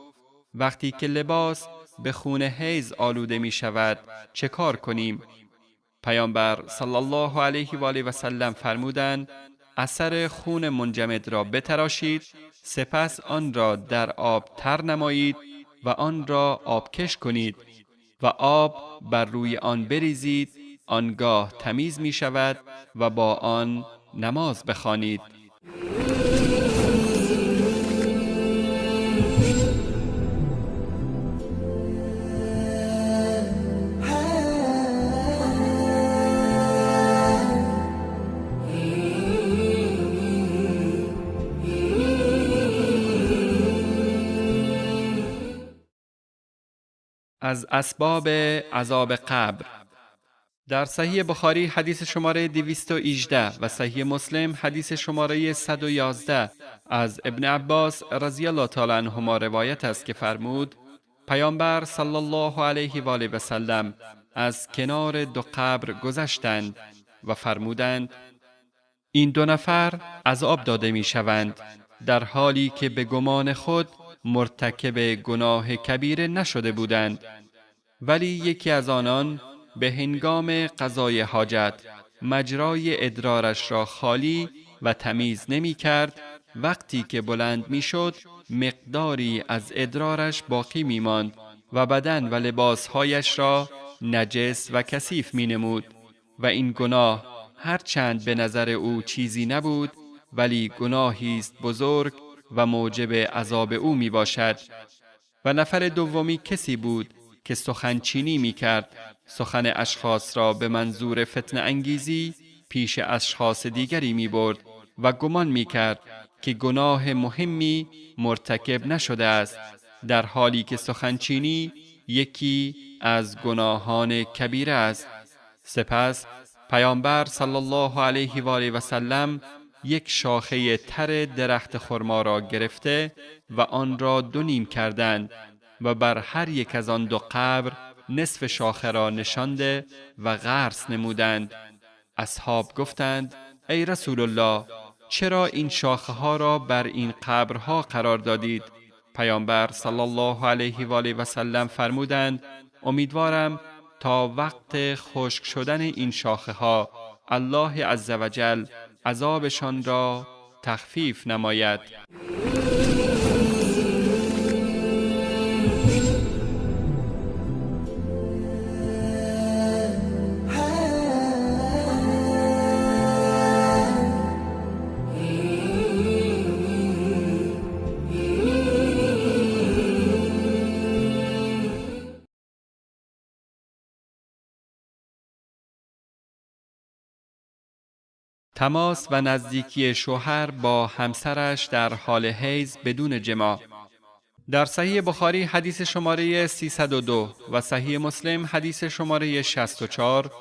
وقتی که لباس به خون حیض آلوده می شود چه کار کنیم؟ پیامبر صلی الله علیه و آله و سلم فرمودند اثر خون منجمد را بتراشید سپس آن را در آب تر نمایید و آن را آبکش کنید و آب بر روی آن بریزید آنگاه تمیز می شود و با آن نماز بخوانید. از اسباب عذاب قبر. در صحیح بخاری حدیث شماره 218 و صحیح مسلم حدیث شماره 111 از ابن عباس رضی الله تعالی عنهما روایت است که فرمود پیامبر صلی الله علیه و آله و سلم از کنار دو قبر گذشتند و فرمودند این دو نفر عذاب داده می شوند در حالی که به گمان خود مرتکب گناه کبیره نشده بودند، ولی یکی از آنان به هنگام قضای حاجت مجرای ادرارش را خالی و تمیز نمی کرد. وقتی که بلند می شد مقداری از ادرارش باقی می ماند و بدن و لباسهایش را نجس و کثیف می نمود و این گناه هرچند به نظر او چیزی نبود ولی گناهی است بزرگ و موجب عذاب او می باشد. و نفر دومی کسی بود که سخنچینی می کرد، سخن اشخاص را به منظور فتنه انگیزی پیش اشخاص دیگری می برد و گمان می کرد که گناه مهمی مرتکب نشده است، در حالی که سخنچینی یکی از گناهان کبیره است. سپس پیامبر صلی الله علیه و آله و سلم یک شاخه تر درخت خرما را گرفته و آن را دو نیم کردند و بر هر یک از آن دو قبر نصف شاخه را نشانده و غرس نمودند. اصحاب گفتند ای رسول الله، چرا این شاخه ها را بر این قبرها قرار دادید؟ پیامبر صلی الله علیه و آله و سلم فرمودند امیدوارم تا وقت خشک شدن این شاخه ها الله عزوجل عذابشان را تخفیف نماید. تماس و نزدیکی شوهر با همسرش در حال حیض بدون جماع. در صحیح بخاری حدیث شماره 302 و صحیح مسلم حدیث شماره 64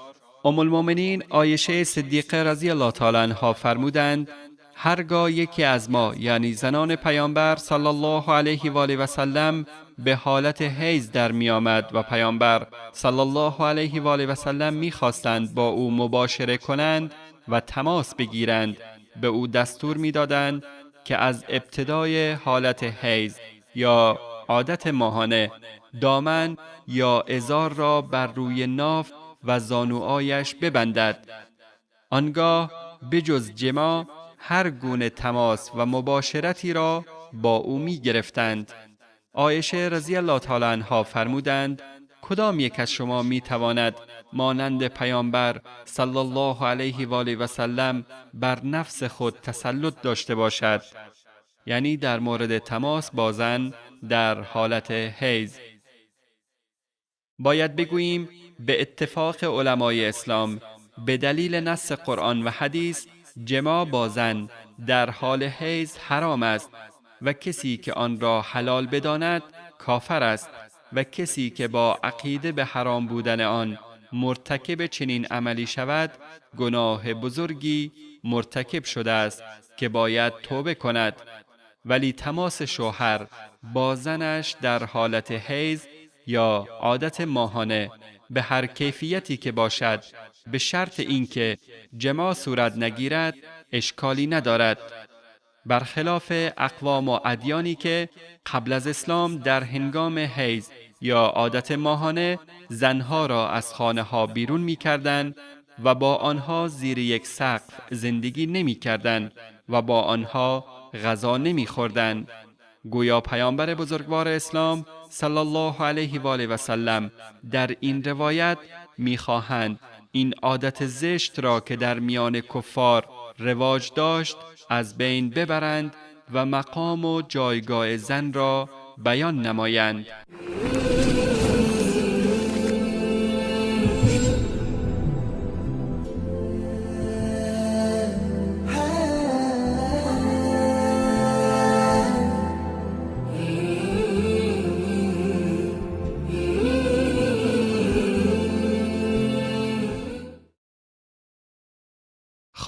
ام المؤمنین عایشه صدیقه رضی الله تعالی عنها فرمودند هرگاه یکی از ما یعنی زنان پیامبر صلی الله علیه و آله و سلم به حالت حیض در می آمد و پیامبر صلی الله علیه و آله و سلم می خواستند با او مباشره کنند و تماس بگیرند، به او دستور می‌دادند که از ابتدای حالت حیض یا عادت ماهانه دامن یا ازار را بر روی ناف و زانوهایش ببندد. آنگاه بجز جماع هر گونه تماس و مباشرتی را با او می‌گرفتند. عایشه رضی الله تعالی عنها فرمودند کدام یک از شما می‌تواند مانند پیامبر صلی الله علیه و آله و سلم بر نفس خود تسلط داشته باشد؟ یعنی در مورد تماس با زن در حالت حیض. باید بگوییم به اتفاق علمای اسلام به دلیل نص قرآن و حدیث جماع با زن در حال حیض حرام است و کسی که آن را حلال بداند کافر است و کسی که با عقیده به حرام بودن آن مرتکب چنین عملی شود گناه بزرگی مرتکب شده است که باید توبه کند. ولی تماس شوهر با زنش در حالت حیض یا عادت ماهانه به هر کیفیتی که باشد به شرط اینکه جماع صورت نگیرد اشکالی ندارد، برخلاف اقوام و ادیانی که قبل از اسلام در هنگام حیض یا عادت ماهانه زنها را از خانه ها بیرون می کردند و با آنها زیر یک سقف زندگی نمی کردند و با آنها غذا نمی خوردند. گویا پیامبر بزرگوار اسلام صلی الله علیه و آله و سلم در این روایت می خواهند این عادت زشت را که در میان کفار رواج داشت از بین ببرند و مقام و جایگاه زن را بیان نمایند.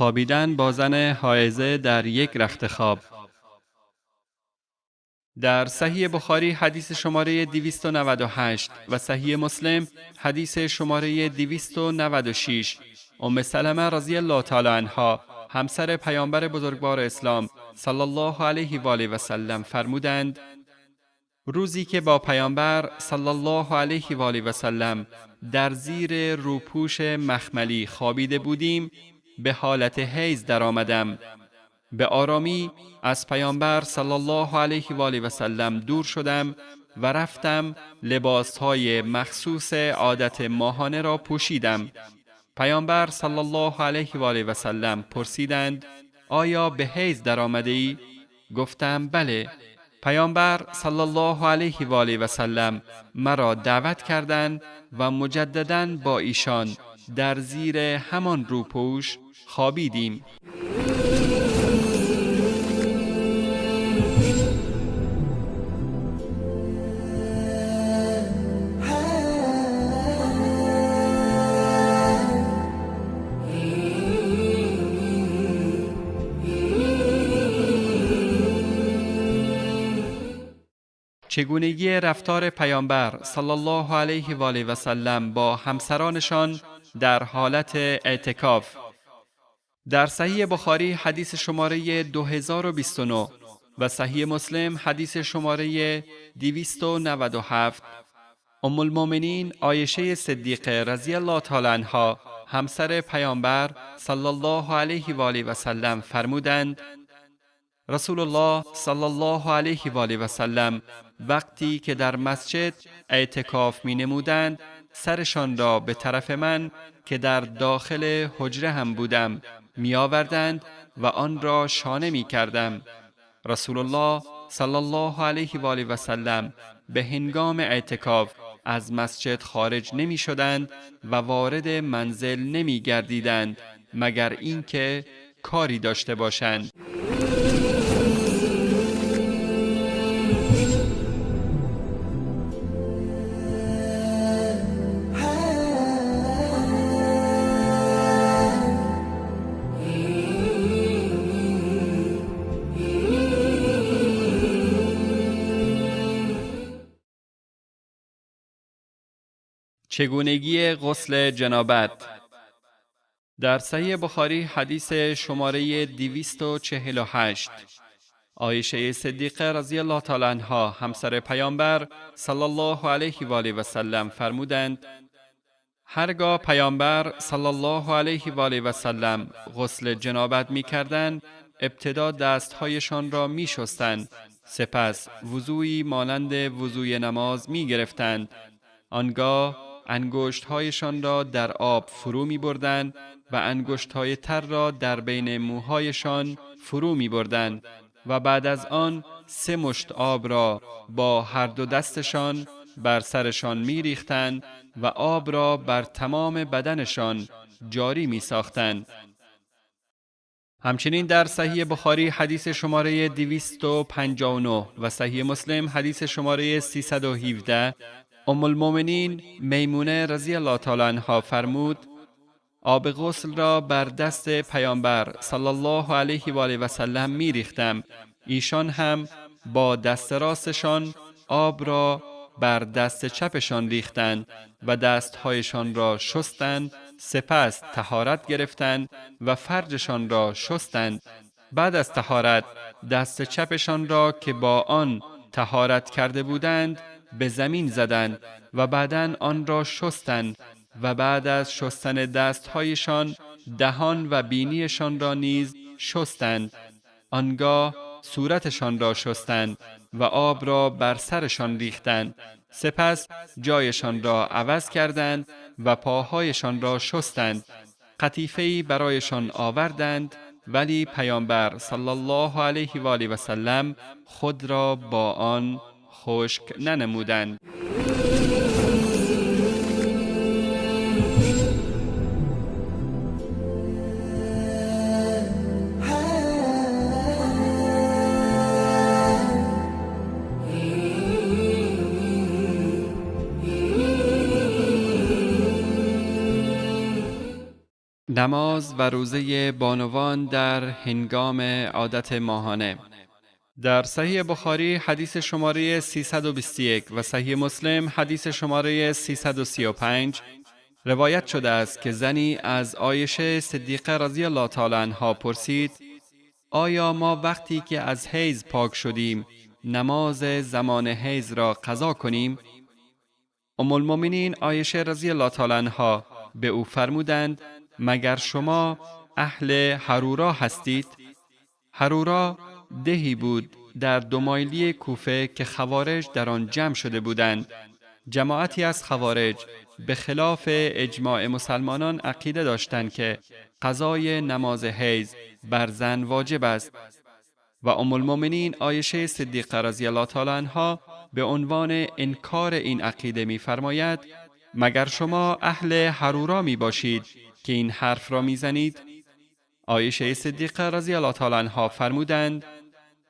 خوابیدن با زن حائضه در یک رخت خواب. در صحیح بخاری حدیث شماره 298 و صحیح مسلم حدیث شماره 296 ام سلمه رضی الله تعالی عنها همسر پیامبر بزرگوار اسلام صلی الله علیه و آله و سلم فرمودند: روزی که با پیامبر صلی الله علیه و آله و سلم در زیر روپوش مخملی خوابیده بودیم، به حالت حیض در آمدم. به آرامی از پیامبر صلی الله علیه و آله و سلم دور شدم و رفتم لباسهای مخصوص عادت ماهانه را پوشیدم. پیامبر صلی الله علیه و آله و سلم پرسیدند: آیا به حیض در آمده ای؟ گفتم بله. پیامبر صلی الله علیه و آله و سلم مرا دعوت کردند و مجدداً با ایشان در زیر همان روپوش خوابیدیم. چگونگی رفتار پیامبر صلی الله علیه و آله و سلم با همسرانشان در حالت اعتکاف. در صحیح بخاری حدیث شماره 2029 و صحیح مسلم حدیث شماره 297 ام المؤمنین عایشه صدیقه رضی الله تعالی عنها همسر پیامبر صلی الله علیه و آله و سلم فرمودند: رسول الله صلی الله علیه و آله و سلم وقتی که در مسجد اعتکاف می نمودند، سرشان را به طرف من که در داخل حجره هم بودم می آوردند و آن را شانه می کردم. رسول الله صلی الله علیه و آله و سلم به هنگام اعتکاف از مسجد خارج نمی شدند و وارد منزل نمی گردیدند مگر اینکه کاری داشته باشند. چگونگی غسل جنابت. در صحیح بخاری حدیث شماره 248 عایشه صدیقه رضی الله تعالی عنها همسر پیامبر صلی الله علیه و آله و سلم فرمودند: هرگاه پیامبر صلی الله علیه و آله و سلم غسل جنابت می‌کردند، ابتدا دستهایشان را می‌شستند، سپس وضوئی مانند وضوی نماز می‌گرفتند. آنگاه انگشت‌هایشان را در آب فرو می‌بردند و انگشت‌های تر را در بین موهایشان فرو می‌بردند و بعد از آن 3 مشت آب را با هر دو دستشان بر سرشان می‌ریختند و آب را بر تمام بدنشان جاری می‌ساختند. همچنین در صحیح بخاری حدیث شماره 259 و صحیح مسلم حدیث شماره 317 ام المؤمنین میمونه رضی الله تعالی عنها فرمود: آب غسل را بر دست پیامبر صلی الله علیه و آله و سلم می‌ریختم. ایشان هم با دست راستشان آب را بر دست چپشان ریختند و دستهایشان را شستند، سپس طهارت گرفتند و فرجشان را شستند. بعد از طهارت دست چپشان را که با آن طهارت کرده بودند به زمین زدند و بعداً آن را شستند و بعد از شستن دستهایشان دهان و بینیشان را نیز شستند. آنگاه صورتشان را شستند و آب را بر سرشان ریختند. سپس جایشان را عوض کردند و پاهایشان را شستند. قطیفه‌ای برایشان آوردند، ولی پیامبر صلی الله علیه و آله و سلم خود را با آن خشک ننمودند. نماز و روزه بانوان در هنگام عادت ماهانه. در صحیح بخاری حدیث شماره 321 و صحیح مسلم حدیث شماره 335 روایت شده است که زنی از عایشه صدیقه رضی الله تعالی عنها پرسید: آیا ما وقتی که از حیض پاک شدیم نماز زمان حیض را قضا کنیم؟ ام المؤمنین عایشه رضی الله تعالی عنها به او فرمودند: مگر شما اهل حرورا هستید؟ حرورا دهی بود در 2 مایلی کوفه که خوارج در آن جمع شده بودند. جماعتی از خوارج به خلاف اجماع مسلمانان عقیده داشتند که قضای نماز حیض بر زن واجب است و ام المؤمنین عایشه صدیقه رضی الله تعالی عنها به عنوان انکار این عقیده می فرماید: مگر شما اهل حرورا می باشید که این حرف را می زنید؟ عایشه صدیقه رضی الله تعالی عنها فرمودند: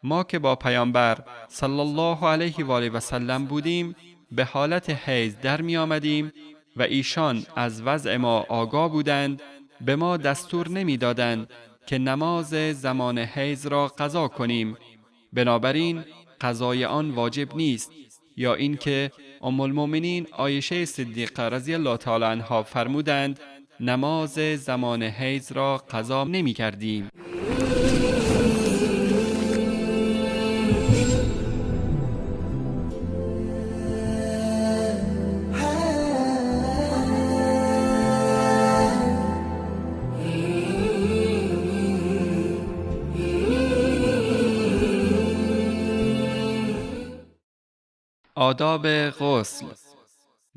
ما که با پیامبر صلی الله علیه و آله و سلم بودیم به حالت حیض در می آمدیم و ایشان از وضع ما آگاه بودند، به ما دستور نمی دادند که نماز زمان حیض را قضا کنیم، بنابراین قضای آن واجب نیست. یا اینکه ام المؤمنین عایشه صدیقه رضی الله تعالی عنها فرمودند: نماز زمان حیض را قضا نمی کردیم. آداب غسل.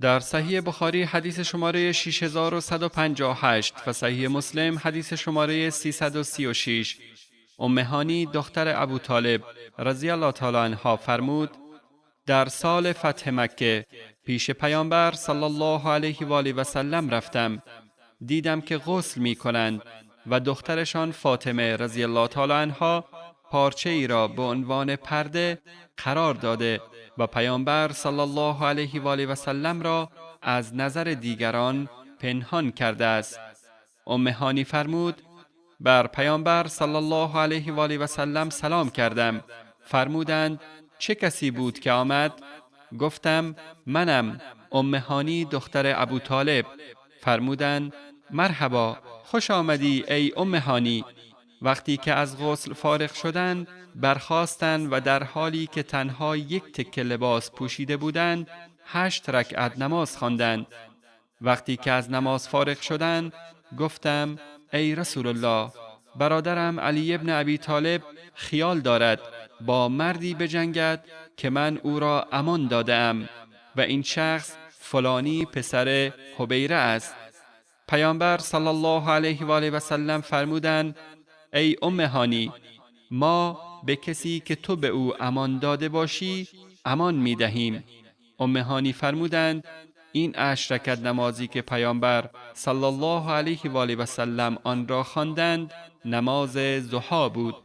در صحیح بخاری حدیث شماره 6158 و صحیح مسلم حدیث شماره 336 ام هانی دختر ابو طالب رضی الله تعالی عنها فرمود: در سال فتح مکه پیش پیامبر صلی الله علیه و آله و سلم رفتم، دیدم که غسل می کنند و دخترشان فاطمه رضی الله تعالی عنها پارچه ای را به عنوان پرده قرار داده و پیامبر صلی الله علیه و آله و سلم را از نظر دیگران پنهان کرده است. ام هانی فرمود: بر پیامبر صلی الله علیه و آله و سلم سلام کردم. فرمودند: چه کسی بود که آمد؟ گفتم: منم، ام هانی دختر ابو طالب. فرمودند: مرحبا، خوش آمدی ای ام هانی. وقتی که از غسل فارغ شدند برخاستند و در حالی که تنها 1 تکه لباس پوشیده بودند 8 رکعت نماز خواندند. وقتی که از نماز فارغ شدند گفتم: ای رسول الله، برادرم علی ابن ابی طالب خیال دارد با مردی بجنگد که من او را امان دادم و این شخص فلانی پسر حبیره است. پیامبر صلی الله علیه و آله و سلم فرمودند: ای ام هانی، ما به کسی که تو به او امان داده باشی امان می دهیم. ام هانی فرمودند: این 8 رکعت نمازی که پیامبر صلی الله علیه و آله و سلم آن را خواندند نماز ضحی بود.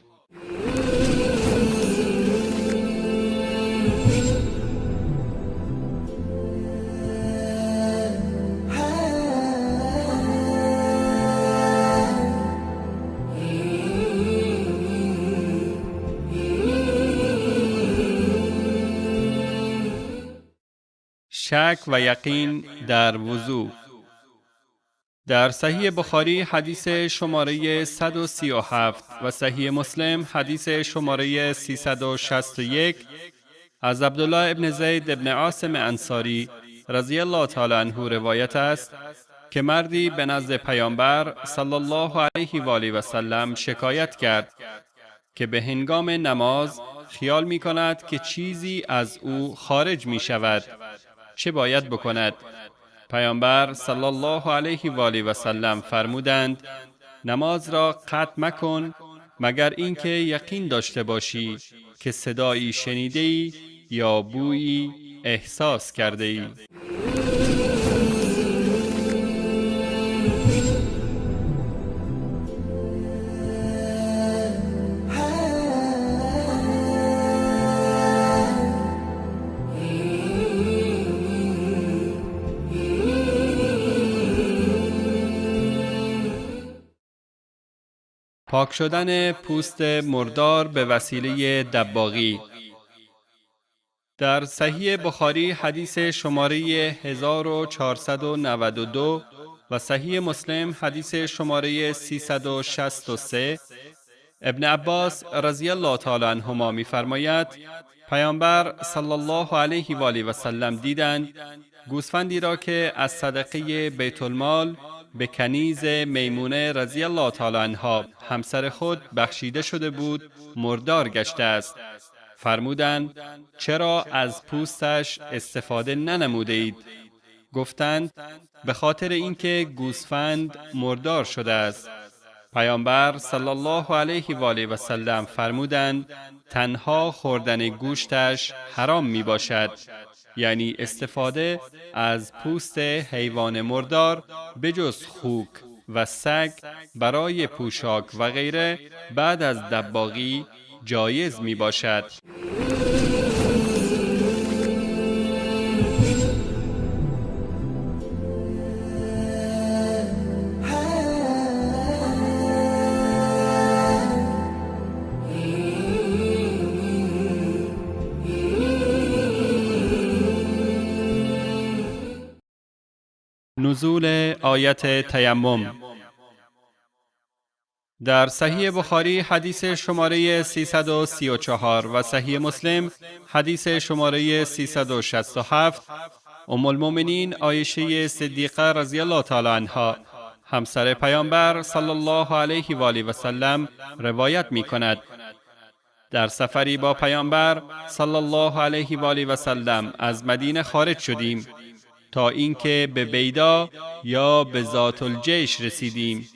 شک و یقین در وضو. در صحیح بخاری حدیث شماره 137 و صحیح مسلم حدیث شماره 361 از عبدالله ابن زید ابن عاصم انصاری رضی الله تعالی عنه روایت است که مردی به نزد پیامبر صلی الله علیه و آله و سلم شکایت کرد که به هنگام نماز خیال می کند که چیزی از او خارج می شود. چه باید بکند؟ پیامبر صلی الله علیه و آله و سلم فرمودند: نماز را قطع مکن مگر اینکه یقین داشته باشی که صدایی شنیده‌ای یا بویی احساس کرده‌ای. پاک شدن پوست مردار به وسیله دباغی. در صحیح بخاری حدیث شماره 1492 و صحیح مسلم حدیث شماره 363 ابن عباس رضی الله تعالی عنهما می‌فرماید پیامبر صلی الله علیه و آله و سلم دیدند گوسفندی را که از صدقه بیت المال به کنیز میمونه رضی الله تعالی عنها همسر خود بخشیده شده بود مردار گشته است. فرمودند چرا از پوستش استفاده ننموده اید؟ گفتند به خاطر اینکه گوسفند مردار شده است. پیامبر صلی الله علیه و آله و سلم فرمودند تنها خوردن گوشتش حرام می باشد، یعنی استفاده از پوست حیوان مردار بجز خوک و سگ برای پوشاک و غیره بعد از دباغی جایز می باشد. نزول آیت تیمم. در صحیح بخاری حدیث شماره 334 و صحیح مسلم حدیث شماره 367 ام المؤمنین عایشه صدیقه رضی الله تعالی عنها همسر پیامبر صلی الله علیه و آله و سلم روایت می کند در سفری با پیامبر صلی الله علیه و آله و سلم از مدینه خارج شدیم تا اینکه به بیدا یا به ذات الجیش رسیدیم.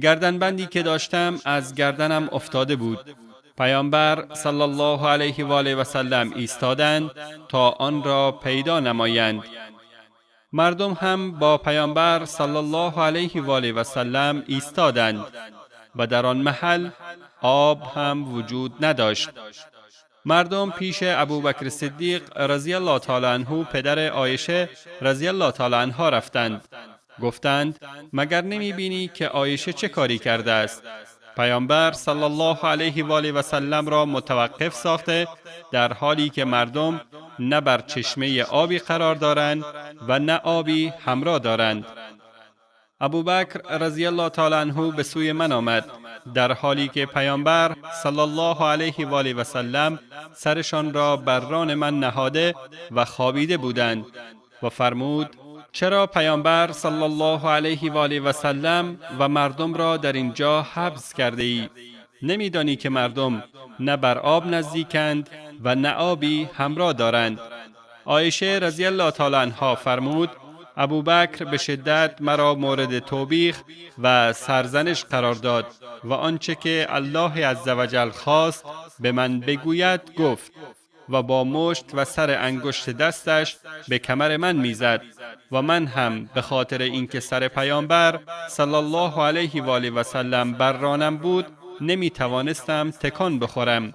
گردنبندی که داشتم از گردنم افتاده بود. پیامبر صلی الله علیه و آله و سلم ایستادند تا آن را پیدا نمایند. مردم هم با پیامبر صلی الله علیه و آله و سلم ایستادند و در آن محل آب هم وجود نداشت. مردم پیش ابوبکر صدیق رضی الله تعالی عنه پدر عایشه رضی الله تعالی عنها رفتند. گفتند مگر نمی بینی که عایشه چه کاری کرده است؟ پیامبر صلی الله علیه و آله و سلم را متوقف ساخته در حالی که مردم نه بر چشمه آبی قرار دارند و نه آبی همراه دارند. ابوبکر رضی الله تعالی عنه به سوی من آمد در حالی که پیامبر صلی الله علیه و آله و سلم سرشان را بر ران من نهاده و خوابیده بودند و فرمود چرا پیامبر صلی الله علیه و آله و سلم و مردم را در اینجا حبس کرده ای؟ نمیدانی که مردم نه بر آب نزدیکند و نه آبی همراه دارند؟ عایشه رضی الله تعالی عنها فرمود ابوبکر به شدت مرا مورد توبیخ و سرزنش قرار داد و آنچه که الله عزوجل خواست به من بگوید گفت و با مشت و سر انگشت دستش به کمر من میزد و من هم به خاطر اینکه سر پیامبر صلی الله علیه و آله و سلم بر رانم بود نمی توانستم تکان بخورم.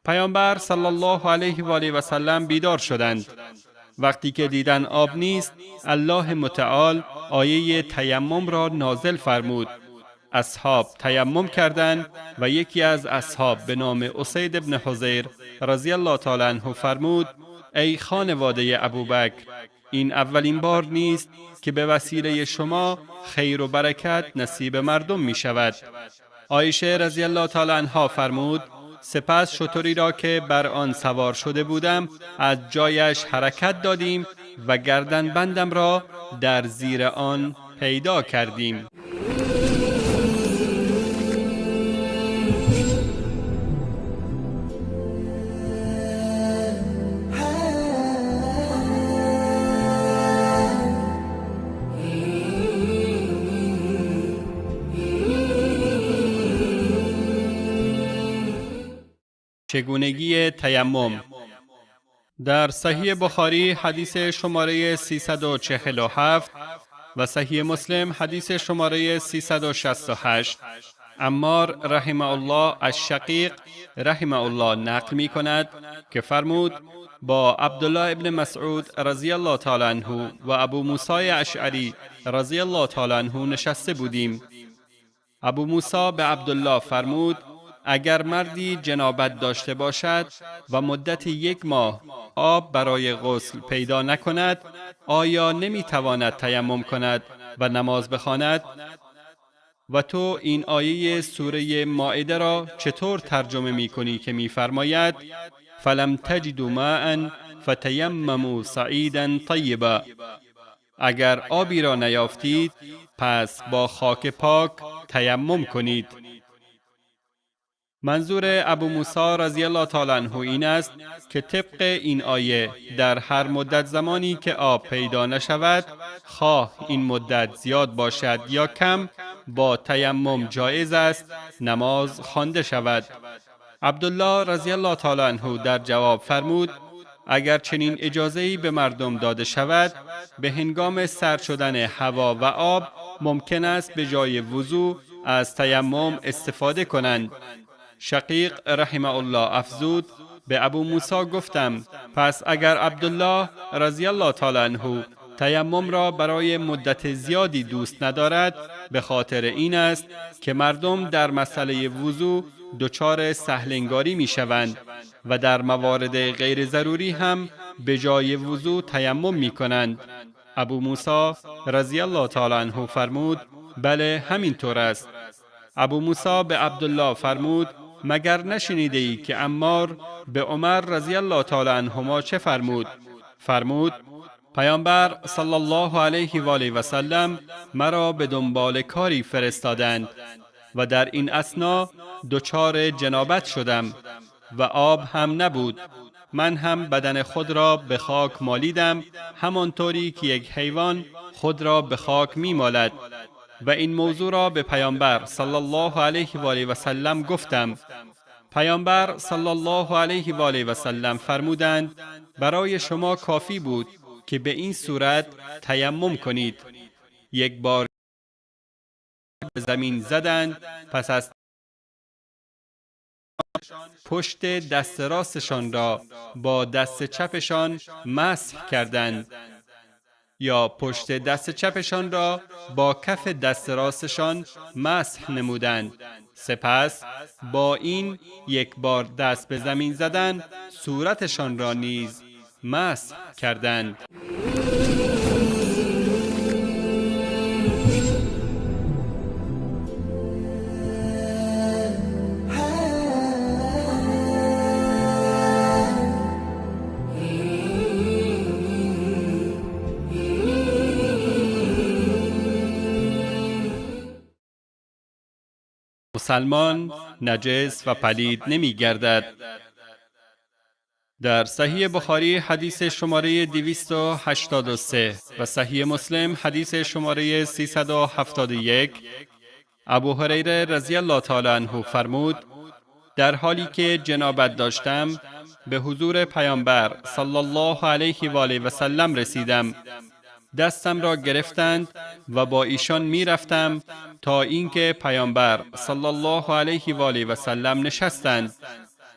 پیامبر صلی الله علیه و آله و سلم بیدار شدند. وقتی که دیدن آب نیست الله متعال آیه تیمم را نازل فرمود. اصحاب تیمم کردند و یکی از اصحاب به نام اسید بن حضیر رضی الله تعالی عنه فرمود ای خانواده ابوبکر این اولین بار نیست که به وسیله شما خیر و برکت نصیب مردم می شود. عایشه رضی الله تعالی عنها فرمود سپس شتری را که بر آن سوار شده بودم از جایش حرکت دادیم و گردنبندم را در زیر آن پیدا کردیم. چگونگی تیمم. در صحیح بخاری حدیث شماره 347 و صحیح مسلم حدیث شماره 368 عمار رحمه الله از شقیق رحمه الله نقل می کند که فرمود با عبدالله ابن مسعود رضی الله تعالی عنه و ابو موسی اشعری رضی الله تعالی عنه نشسته بودیم. ابو موسی به عبدالله فرمود: اگر مردی جنابت داشته باشد و مدت 1 ماه آب برای غسل پیدا نکند، آیا نمیتواند تیمم کند و نماز بخواند؟ و تو این آیه سوره مائده را چطور ترجمه می کنی که می فرماید فلم تجدوا ماء فتیمموا صعیدا طیبا؟ اگر آبی را نیافتید پس با خاک پاک تیمم کنید. منظور ابو موسی رضی الله تعالی عنه این است که طبق این آیه در هر مدت زمانی که آب پیدا نشود، خواه این مدت زیاد باشد یا کم، با تیمم جایز است نماز خوانده شود. عبدالله رضی الله تعالی عنه در جواب فرمود: اگر چنین اجازه‌ای به مردم داده شود، به هنگام سرد شدن هوا و آب ممکن است به جای وضو از تیمم استفاده کنند. شقیق رحمه الله افزود: به ابو موسی گفتم پس اگر عبدالله رضی الله تعالی عنه تیمم را برای مدت زیادی دوست ندارد، به خاطر این است که مردم در مسئله وضو دچار سهلنگاری می شوند و در موارد غیر ضروری هم به جای وضو تیمم می کنند. ابو موسی رضی الله تعالی عنه فرمود: بله همینطور است. ابو موسی به عبدالله فرمود: مگر نشنیده ای که عمار به عمر رضی الله تعالی عنهما چه فرمود؟ فرمود: پیامبر صلی الله علیه و آله و سلم مرا به دنبال کاری فرستادند و در این اثنا دچار جنابت شدم و آب هم نبود. من هم بدن خود را به خاک مالیدم، همانطوری که یک حیوان خود را به خاک می مالد و این موضوع را به پیامبر صلی الله علیه و آله و سلم گفتم. پیامبر صلی الله علیه و آله و سلم فرمودند: برای شما کافی بود که به این صورت تیمم کنید. 1 بار به زمین زدند، پس از پشت دست راستشان را با دست چپشان مسح کردند یا پشت دست چپشان را با کف دست راستشان مسح نمودند. سپس با این 1 بار دست به زمین زدن صورتشان را نیز مسح کردند. مسلمان نجس و پلید نمی گردد. در صحیح بخاری حدیث شماره 283 و صحیح مسلم حدیث شماره 371 ابو هریره رضی الله تعالی عنه فرمود: در حالی که جنابت داشتم به حضور پیامبر صلی الله علیه و آله و سلم رسیدم. دستم را گرفتند و با ایشان می رفتم تا اینکه پیامبر صلی الله علیه و آله و سلم نشستند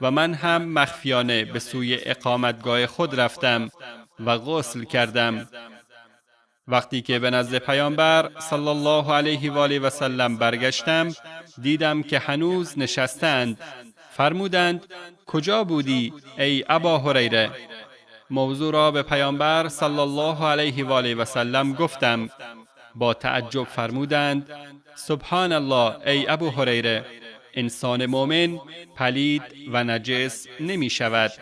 و من هم مخفیانه به سوی اقامتگاه خود رفتم و غسل کردم. وقتی که به نزد پیامبر صلی الله علیه و آله و سلم برگشتم، دیدم که هنوز نشستند. فرمودند: کجا بودی ای ابا هریره؟ موضوع را به پیامبر صلی الله علیه و آله و سلم گفتم. با تعجب فرمودند: سبحان الله ای ابو هریره، انسان مؤمن پلید و نجس نمی شود.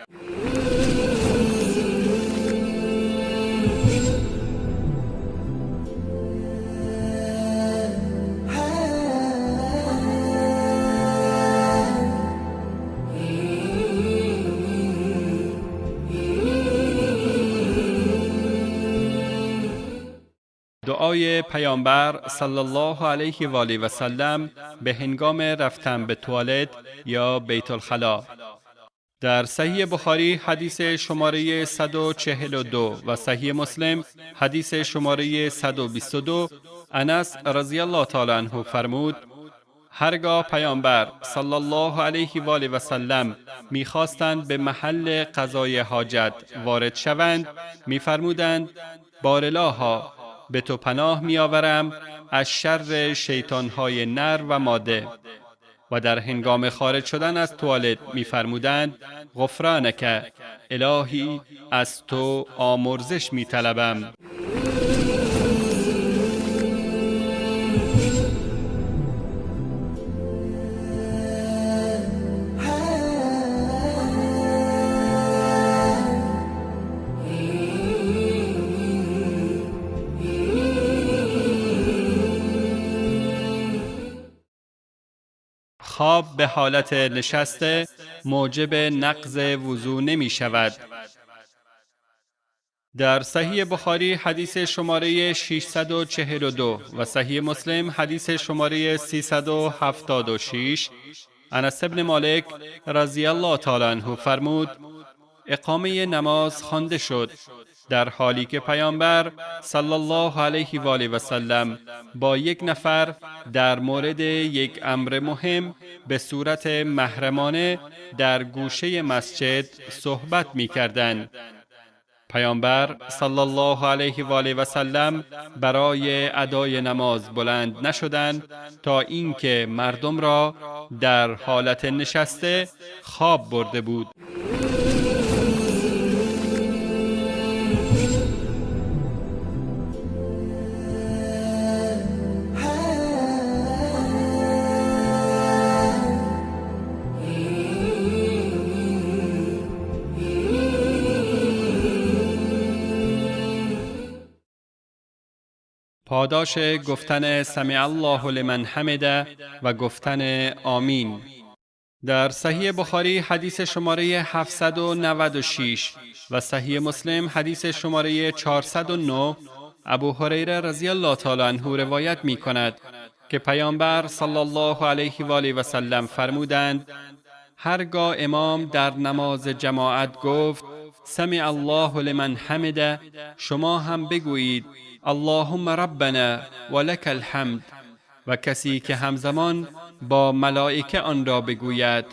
دعای پیامبر صلی الله علیه و آله و سلم به هنگام رفتن به توالت یا بیت الخلا. در صحیح بخاری حدیث شماره 142 و صحیح مسلم حدیث شماره 122 انس رضی الله تعالی عنه فرمود: هرگاه پیامبر صلی الله علیه و آله و سلم می‌خواستند به محل قضای حاجت وارد شوند، می‌فرمودند: بارالها به تو پناه می‌آورم از شر شیطان‌های نر و ماده. و در هنگام خارج شدن از توالت می‌فرمودند غفرانک، الهی از تو آمرزش می‌طلبم. خواب به حالت نشسته موجب نقض وضو نمی شود. در صحیح بخاری حدیث شماره 642 و صحیح مسلم حدیث شماره 376 انس بن مالک رضی الله تعالی عنه فرمود اقامه نماز خوانده شد در حالی که پیامبر صلی الله علیه و آله و سلم با یک نفر در مورد یک امر مهم به صورت محرمانه در گوشه مسجد صحبت می‌کردند. پیامبر صلی الله علیه و آله و سلم برای ادای نماز بلند نشدند تا اینکه مردم را در حالت نشسته خواب برده بود. پاداش گفتن سمع الله لمن حمده و گفتن آمین. در صحیح بخاری حدیث شماره 796 و صحیح مسلم حدیث شماره 409 ابو هریره رضی الله تعالی عنه روایت می کند که پیامبر صلی الله علیه و آله و سلم فرمودند هرگاه امام در نماز جماعت گفت سمع الله لمن حمده، شما هم بگویید اللهم ربنا ولک الحمد. و کسی که همزمان با ملائکه آن را بگوید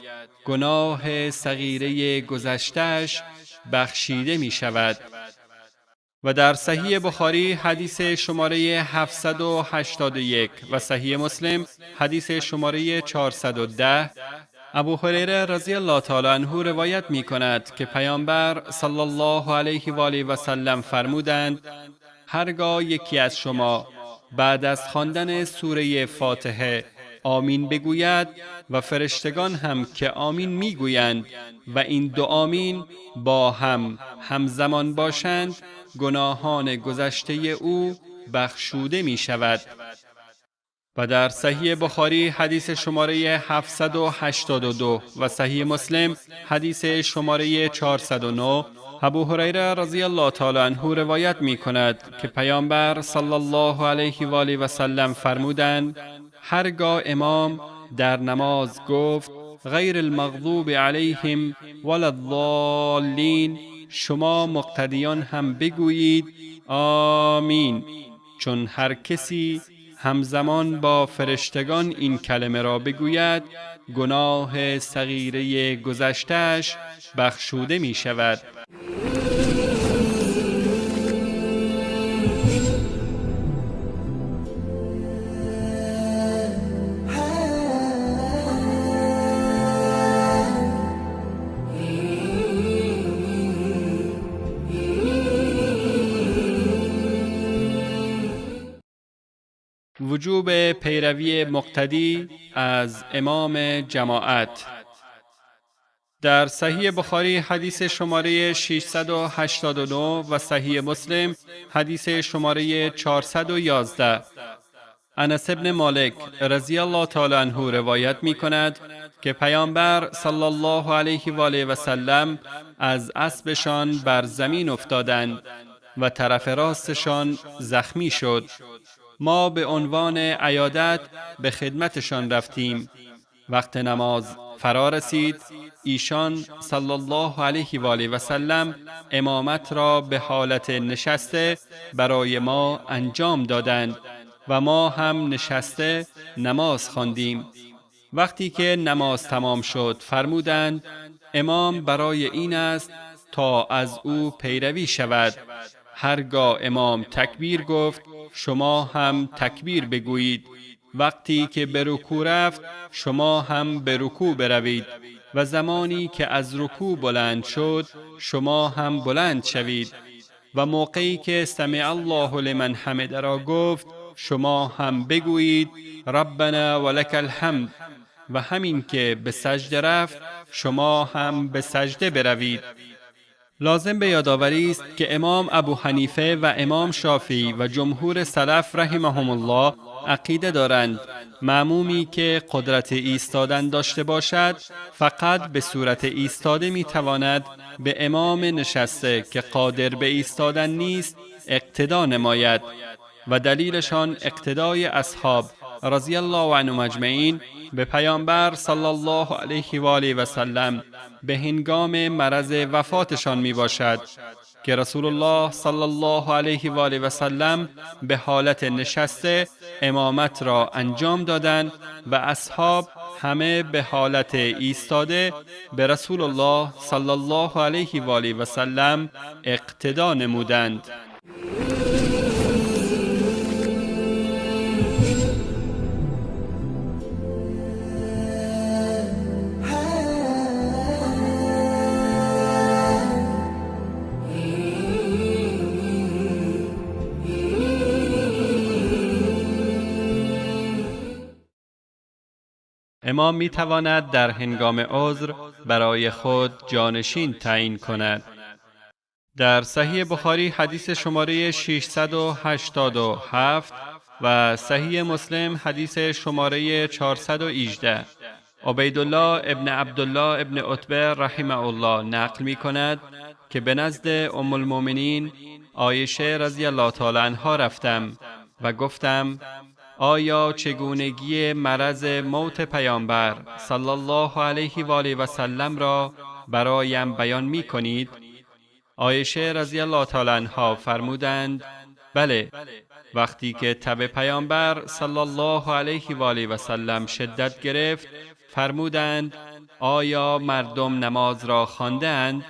گناه صغیره گذشته‌اش بخشیده می شود. و در صحیح بخاری حدیث شماره 781 و صحیح مسلم حدیث شماره 410 ابو هریره رضی الله تعالی عنه روایت می کند که پیامبر صلی الله علیه و آله و سلم فرمودند هرگاه یکی از شما بعد از خواندن سوره فاتحه آمین بگوید و فرشتگان هم که آمین میگویند و این دو آمین با هم همزمان باشند گناهان گذشته او بخشوده می شود. و در صحیح بخاری حدیث شماره 782 و صحیح مسلم حدیث شماره 409 ابو هریره رضی الله تعالی عنه روایت می کند که پیامبر صلی الله علیه و آله و سلم فرمودند هرگاه امام در نماز گفت غیر المغضوب علیهم ولا الضالین، شما مقتدیان هم بگویید آمین، چون هر کسی همزمان با فرشتگان این کلمه را بگوید گناه صغیره گذشته‌اش بخشوده می شود. وجوب پیروی مقتدی از امام جماعت. در صحیح بخاری حدیث شماره 689 و صحیح مسلم حدیث شماره 411 انس بن مالک رضی الله تعالی عنه روایت می کند که پیامبر صلی الله علیه و آله و سلم از اسبشان بر زمین افتادند و طرف راستشان زخمی شد. ما به عنوان عیادت به خدمتشان رفتیم. وقت نماز فرا رسید، ایشان صلی الله علیه و آله و سلم امامت را به حالت نشسته برای ما انجام دادند و ما هم نشسته نماز خواندیم. وقتی که نماز تمام شد فرمودند امام برای این است تا از او پیروی شود. هرگاه امام تکبیر گفت شما هم تکبیر بگویید. وقتی که به رکوع رفت شما هم به رکوع بروید و زمانی که از رکوع بلند شد شما هم بلند شوید و موقعی که سمع الله لمن حمده را گفت شما هم بگویید ربنا ولک الحمد و همین که به سجده رفت شما هم به سجده بروید. لازم به یادآوری است که امام ابو حنیفه و امام شافعی و جمهور سلف رحمهم الله عقیده دارند مأمومی که قدرت ایستادن داشته باشد فقط به صورت ایستاده میتواند به امام نشسته که قادر به ایستادن نیست اقتدا نماید و دلیلشان اقتدای اصحاب رضی الله عنهم اجمعین به پیامبر صلی الله علیه و آله و سلم به هنگام مرض وفاتشان می باشد که رسول الله صلی الله علیه و آله و سلم به حالت نشسته امامت را انجام دادند و اصحاب همه به حالت ایستاده به رسول الله صلی الله علیه و آله و سلم اقتدا نمودند. امام می تواند در هنگام عذر برای خود جانشین تعیین کند. در صحیح بخاری حدیث شماره 687 و صحیح مسلم حدیث شماره 418 عبیدالله ابن عبدالله ابن عتبه رحمه الله نقل می کند که به نزد ام المؤمنین عایشه رضی الله تعالی عنها رفتم و گفتم آیا چگونگی مرض موت پیامبر صلی الله علیه و آله و سلم را برایم بیان می کنید؟ عایشه رضی الله تعالی عنها فرمودند بله. وقتی که تب پیامبر صلی الله علیه و آله و سلم شدت گرفت فرمودند آیا مردم نماز را خواندند؟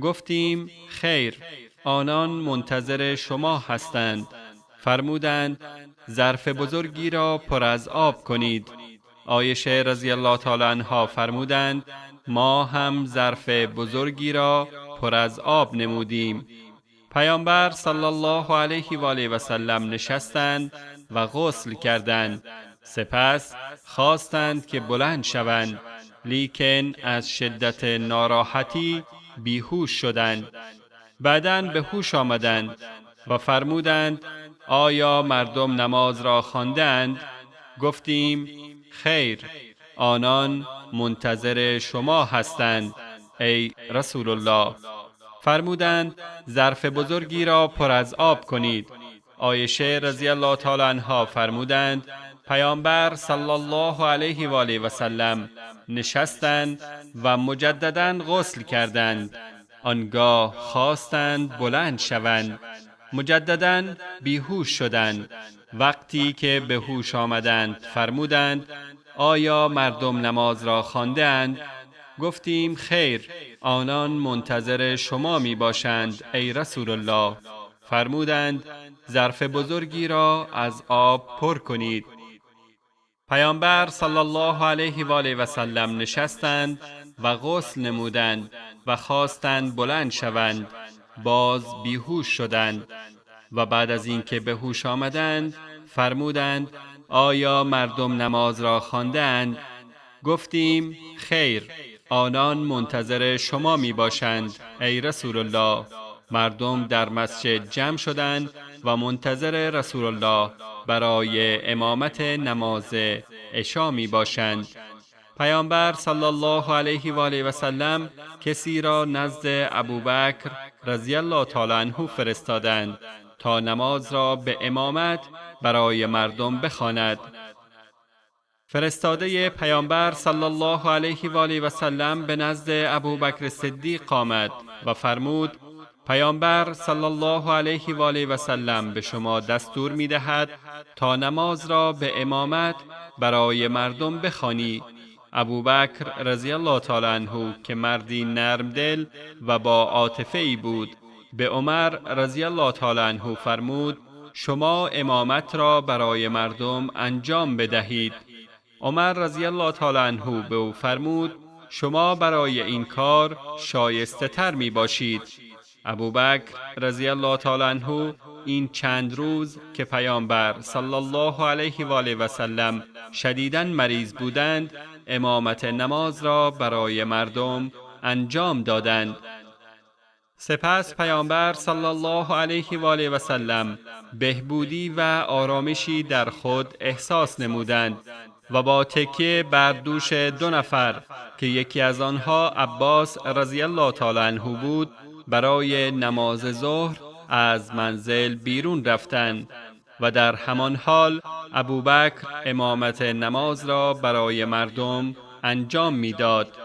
گفتیم خیر، آنان منتظر شما هستند. فرمودند ظرف بزرگی را پر از آب کنید. عایشه رضی الله تعالی عنها فرمودند ما هم ظرف بزرگی را پر از آب نمودیم. پیامبر صلی الله علیه و آله و سلم نشستند و غسل کردند. سپس خواستند که بلند شوند، لیکن از شدت ناراحتی بیهوش شدند. بعداً به هوش آمدند و فرمودند آیا مردم نماز را خواندند؟ گفتیم خیر، آنان منتظر شما هستند ای رسول الله. فرمودند ظرف بزرگی را پر از آب کنید. عایشه رضی الله تعالی عنها فرمودند پیامبر صلی الله علیه و آله و سلم نشستند و مجدداً غسل کردند. آنگاه خواستند بلند شوند، مجدداً بیهوش شدند. وقتی که به هوش آمدند فرمودند آیا مردم نماز را خواندند؟ گفتیم خیر، آنان منتظر شما می باشند ای رسول الله. فرمودند ظرف بزرگی را از آب پر کنید. پیامبر صلی الله علیه و آله و سلم نشستند و غسل نمودند و خواستند بلند شوند، باز بیهوش شدند و بعد از اینکه به هوش آمدند فرمودند آیا مردم نماز را خواندند؟ گفتیم خیر، آنان منتظر شما می باشند ای رسول الله. مردم در مسجد جمع شدند و منتظر رسول الله برای امامت نماز عشا می باشند. پیامبر صلی الله علیه و آله و سلم کسی را نزد ابوبکر رضی الله تعالی عنه فرستادند تا نماز را به امامت برای مردم بخواند. فرستاده پیامبر صلی الله علیه و آله و سلم به نزد ابوبکر صدیق آمد و فرمود پیامبر صلی الله علیه و آله و سلم به شما دستور می دهد تا نماز را به امامت برای مردم بخوانی. ابوبکر رضی الله تعالی عنه که مردی نرم دل و با عاطفه ای بود به عمر رضی الله تعالی عنه فرمود شما امامت را برای مردم انجام بدهید. عمر رضی الله تعالی عنه به او فرمود شما برای این کار شایسته تر می باشید. ابوبکر رضی الله تعالی عنه این چند روز که پیامبر صلی الله علیه و آله و سلم شدیداً مریض بودند امامت نماز را برای مردم انجام دادند. سپس پیامبر صلی الله علیه و آله و سلم بهبودی و آرامشی در خود احساس نمودند و با تکیه بر دوش 2 نفر که یکی از آنها عباس رضی الله تعالی عنه بود برای نماز ظهر از منزل بیرون رفتند و در همان حال ابوبکر امامت نماز را برای مردم انجام میداد.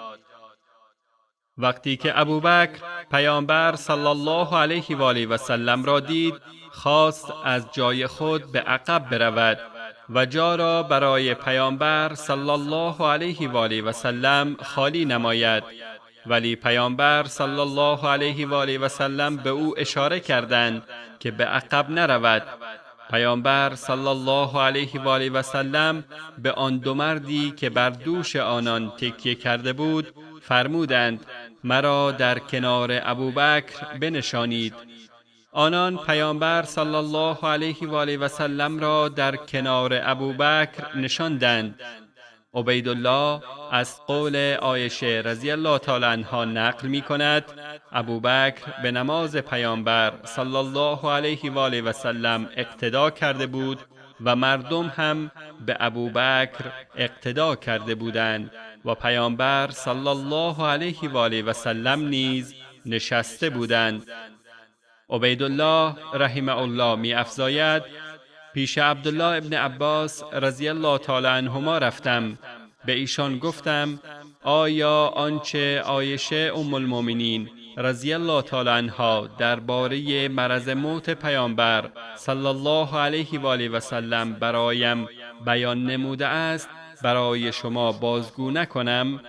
وقتی که ابوبکر پیامبر صلی الله علیه و آله و سلم را دید خواست از جای خود به عقب برود و جا را برای پیامبر صلی الله علیه و آله و سلم خالی نماید، ولی پیامبر صلی الله علیه و آله و سلم به او اشاره کردند که به عقب نرود. پیامبر صلی الله علیه و آله و سلم به آن 2 مردی که بر دوش آنان تکیه کرده بود فرمودند مرا در کنار ابوبکر بنشانید. آنان پیامبر صلی الله علیه و آله و سلم را در کنار ابوبکر نشاندند. عبیدالله از قول عایشه رضی الله تعالی عنها نقل می کند ابوبکر به نماز پیامبر صلی الله علیه و آله و سلم اقتدا کرده بود و مردم هم به ابوبکر اقتدا کرده بودند و پیامبر صلی الله علیه و آله و سلم نیز نشسته بودند. عبیدالله رحمه الله می افزاید پیش عبدالله ابن عباس رضی الله تعالی عنهما رفتم، به ایشان گفتم آیا آنچه عایشه ام المؤمنین رضی الله تعالی عنها درباره مرض موت پیامبر صلی الله علیه و آله و سلم برایم بیان نموده است برای شما بازگو نکنم؟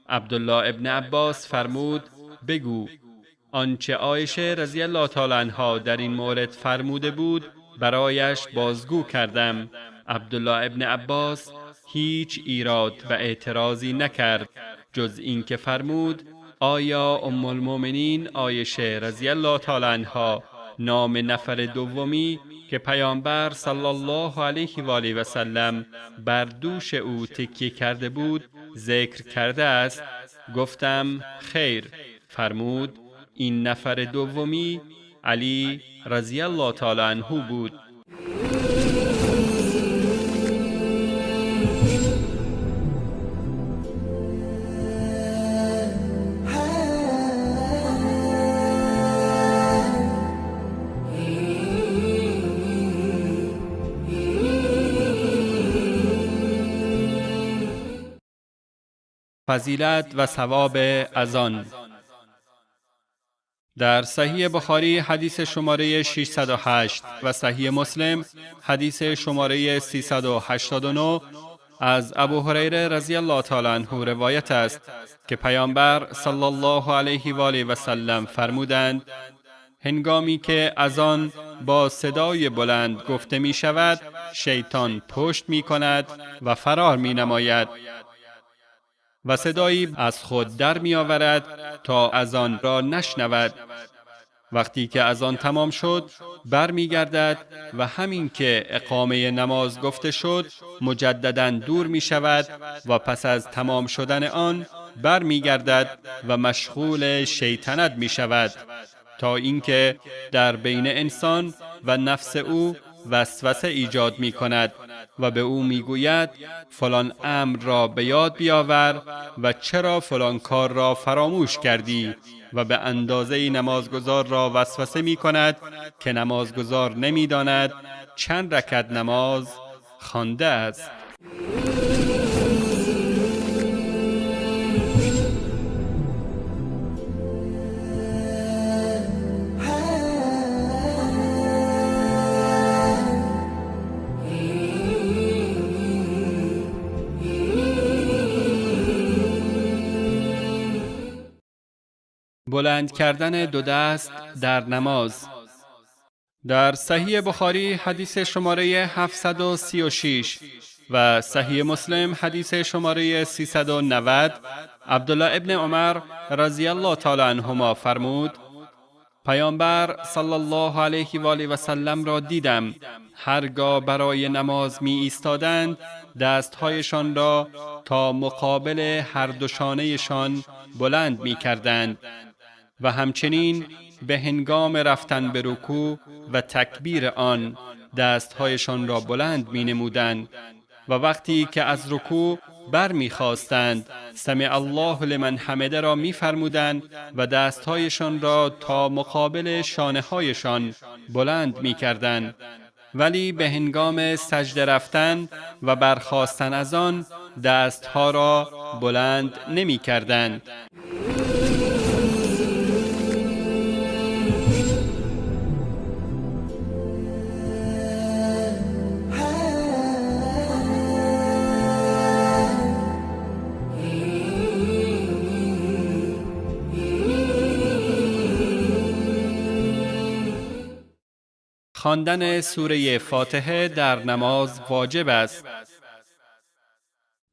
عبدالله ابن عباس فرمود بگو. آنچه عایشه رضی الله تعالی عنها در این مورد فرموده بود برایش بازگو کردم. عبدالله ابن عباس هیچ ایراد و اعتراضی نکرد جز این که فرمود آیا ام المؤمنین عایشه رضی الله تعالی عنها نام نفر دومی که پیامبر صلی الله علیه و آله و سلم بر دوش او تکیه کرده بود ذکر کرده است؟ گفتم خیر. فرمود این نفر دومی علی رضی الله تعالی عنه بود. فضیلت و ثواب اذان. در صحیح بخاری حدیث شماره 608 و صحیح مسلم حدیث شماره 389 از ابو هریره رضی الله تعالی عنه روایت است که پیامبر صلی الله علیه و آله و سلم فرمودند هنگامی که اذان با صدای بلند گفته می شود شیطان پشت می کند و فرار می نماید و صدایی از خود در می آورد تا اذان را نشنود. وقتی که اذان تمام شد بر می گردد و همین که اقامه نماز گفته شد مجدداً دور می شود و پس از تمام شدن آن بر می گردد و مشغول شیطنت می شود تا اینکه در بین انسان و نفس او وسوسه ایجاد می کند و به او می گوید فلان امر را به یاد بیاور و چرا فلان کار را فراموش کردی و به اندازه نمازگزار را وسوسه می کند که نمازگزار نمی داند چند رکعت نماز خوانده است. بلند کردن 2 دست در نماز. در صحیح بخاری حدیث شماره 736 و صحیح مسلم حدیث شماره 390 عبدالله ابن عمر رضی الله تعالی عنهما فرمود پیامبر صلی الله علیه و آله و سلم را دیدم هرگاه برای نماز می ایستادند دستهایشان را تا مقابل هر دو شانه‌شان بلند می کردند و همچنین به هنگام رفتن به رکوع و تکبیر آن دستهایشان را بلند می نمودند و وقتی که از رکوع بر می خواستند سمع الله لمن حمده را می فرمودند و دستهایشان را تا مقابل شانه هایشان بلند می کردند ولی به هنگام سجده رفتن و برخاستن از آن دستها را بلند نمی کردند. خواندن سوره فاتحه در نماز واجب است.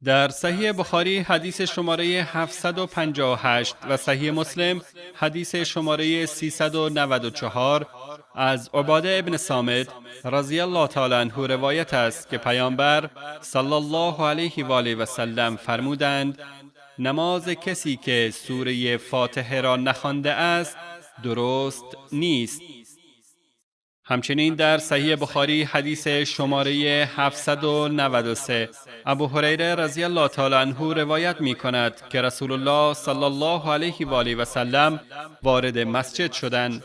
در صحیح بخاری حدیث شماره 758 و صحیح مسلم حدیث شماره 394 از عباده ابن صامت رضی الله تعالی عنه روایت است که پیامبر صلی الله علیه و آله و سلم فرمودند نماز کسی که سوره فاتحه را نخوانده است درست نیست. همچنین در صحیح بخاری حدیث شماره 793 ابو هریره رضی الله تعالی عنه روایت می کند که رسول الله صلی الله علیه و آله و سلم وارد مسجد شدند.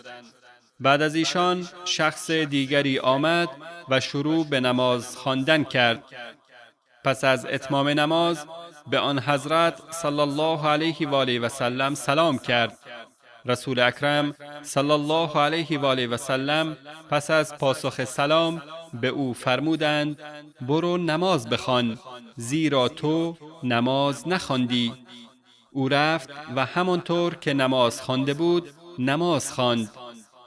بعد از ایشان شخص دیگری آمد و شروع به نماز خواندن کرد. پس از اتمام نماز به آن حضرت صلی الله علیه و آله و سلم سلام کرد. رسول اکرم صلی الله علیه و آله و سلم پس از پاسخ سلام به او فرمودند برو نماز بخوان زیرا تو نماز نخواندی. او رفت و همانطور که نماز خوانده بود نماز خواند.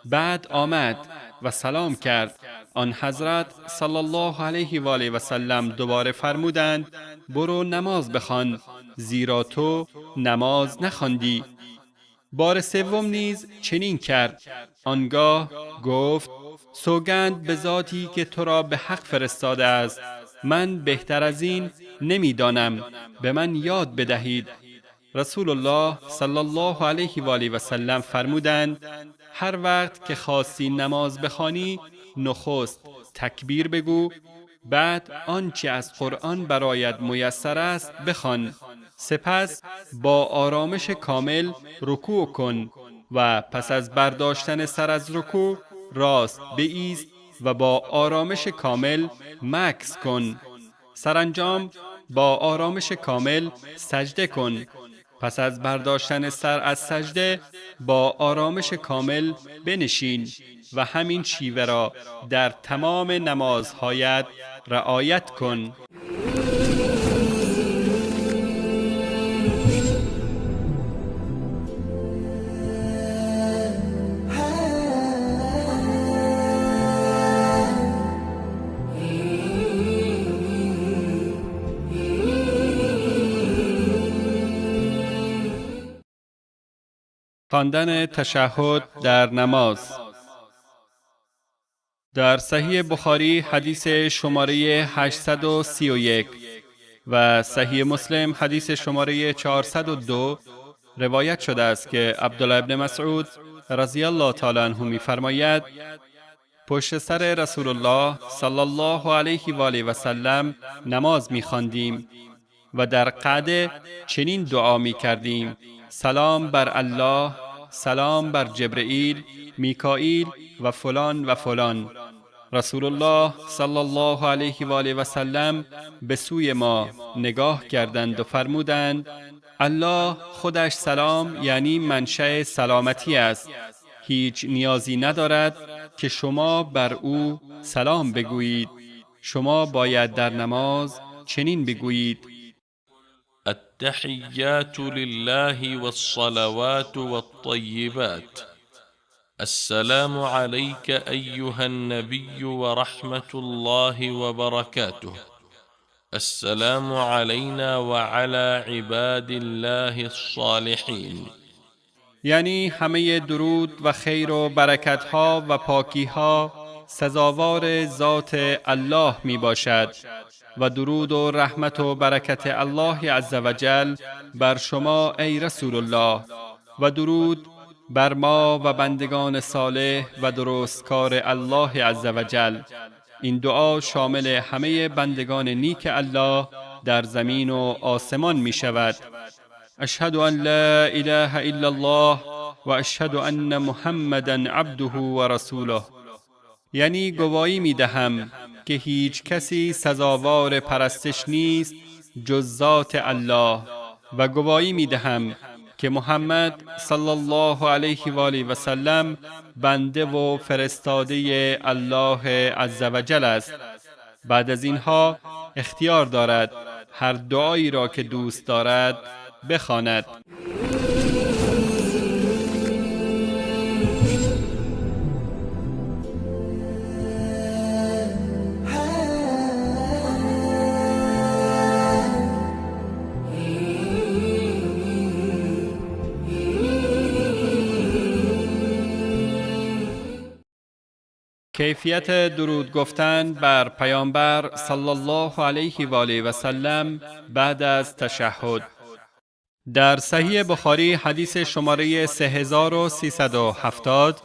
بعد آمد و سلام کرد. آن حضرت صلی الله علیه و آله و سلم دوباره فرمودند برو نماز بخوان زیرا تو نماز نخواندی. بار سوم نیز چنین کرد. آنگاه گفت سوگند به ذاتی که تو را به حق فرستاده است من بهتر از این نمیدانم به من یاد بدهید. رسول الله صلی الله علیه و آله و سلم فرمودند هر وقت که خواستی نماز بخوانی نخست تکبیر بگو بعد آنچه از قرآن برایت میسر است بخوان سپس با آرامش کامل رکوع کن و پس از برداشتن سر از رکوع راست بایست و با آرامش کامل مکث کن. سرانجام با آرامش کامل سجده کن. پس از برداشتن سر از سجده با آرامش کامل بنشین و همین شیوه را در تمام نمازهایت رعایت کن. خواندن تشهد در نماز. در صحیح بخاری حدیث شماره 831 و صحیح مسلم حدیث شماره 402 روایت شده است که عبدالله ابن مسعود رضی الله تعالی عنه می‌فرماید پشت سر رسول الله صلی الله علیه و آله و سلم نماز می‌خواندیم و در قعده چنین دعا می‌کردیم سلام بر الله، سلام بر جبرئیل، میکائیل و فلان و فلان. رسول الله صلی الله علیه و آله و سلم به سوی ما نگاه کردند و فرمودند الله خودش سلام یعنی منشأ سلامتی است. هیچ نیازی ندارد که شما بر او سلام بگویید. شما باید در نماز چنین بگویید التحيات لله والصلوات والطيبات السلام عليك أيها النبي ورحمة الله وبركاته. السلام علينا وعلى عباد الله الصالحين. یعنی همه درود و خیر و برکت ها و پاکی ها سزاوار ذات الله می باشد و درود و رحمت و برکت الله عزوجل بر شما ای رسول الله و درود بر ما و بندگان صالح و درستکار الله عزوجل. این دعا شامل همه بندگان نیک الله در زمین و آسمان می شود. اشهد ان لا اله الا الله و اشهد ان محمدا عبده و رسوله. یعنی گواهی می دهم که هیچ کسی سزاوار پرستش نیست جز ذات الله و گواهی می دهم که محمد صلی الله علیه و آله و سلم بنده و فرستاده الله عزوجل است. بعد از اینها اختیار دارد هر دعایی را که دوست دارد بخواند. کیفیت درود گفتن بر پیامبر صلی الله علیه و آله و سلم بعد از تشهد. در صحیح بخاری حدیث شماره 3370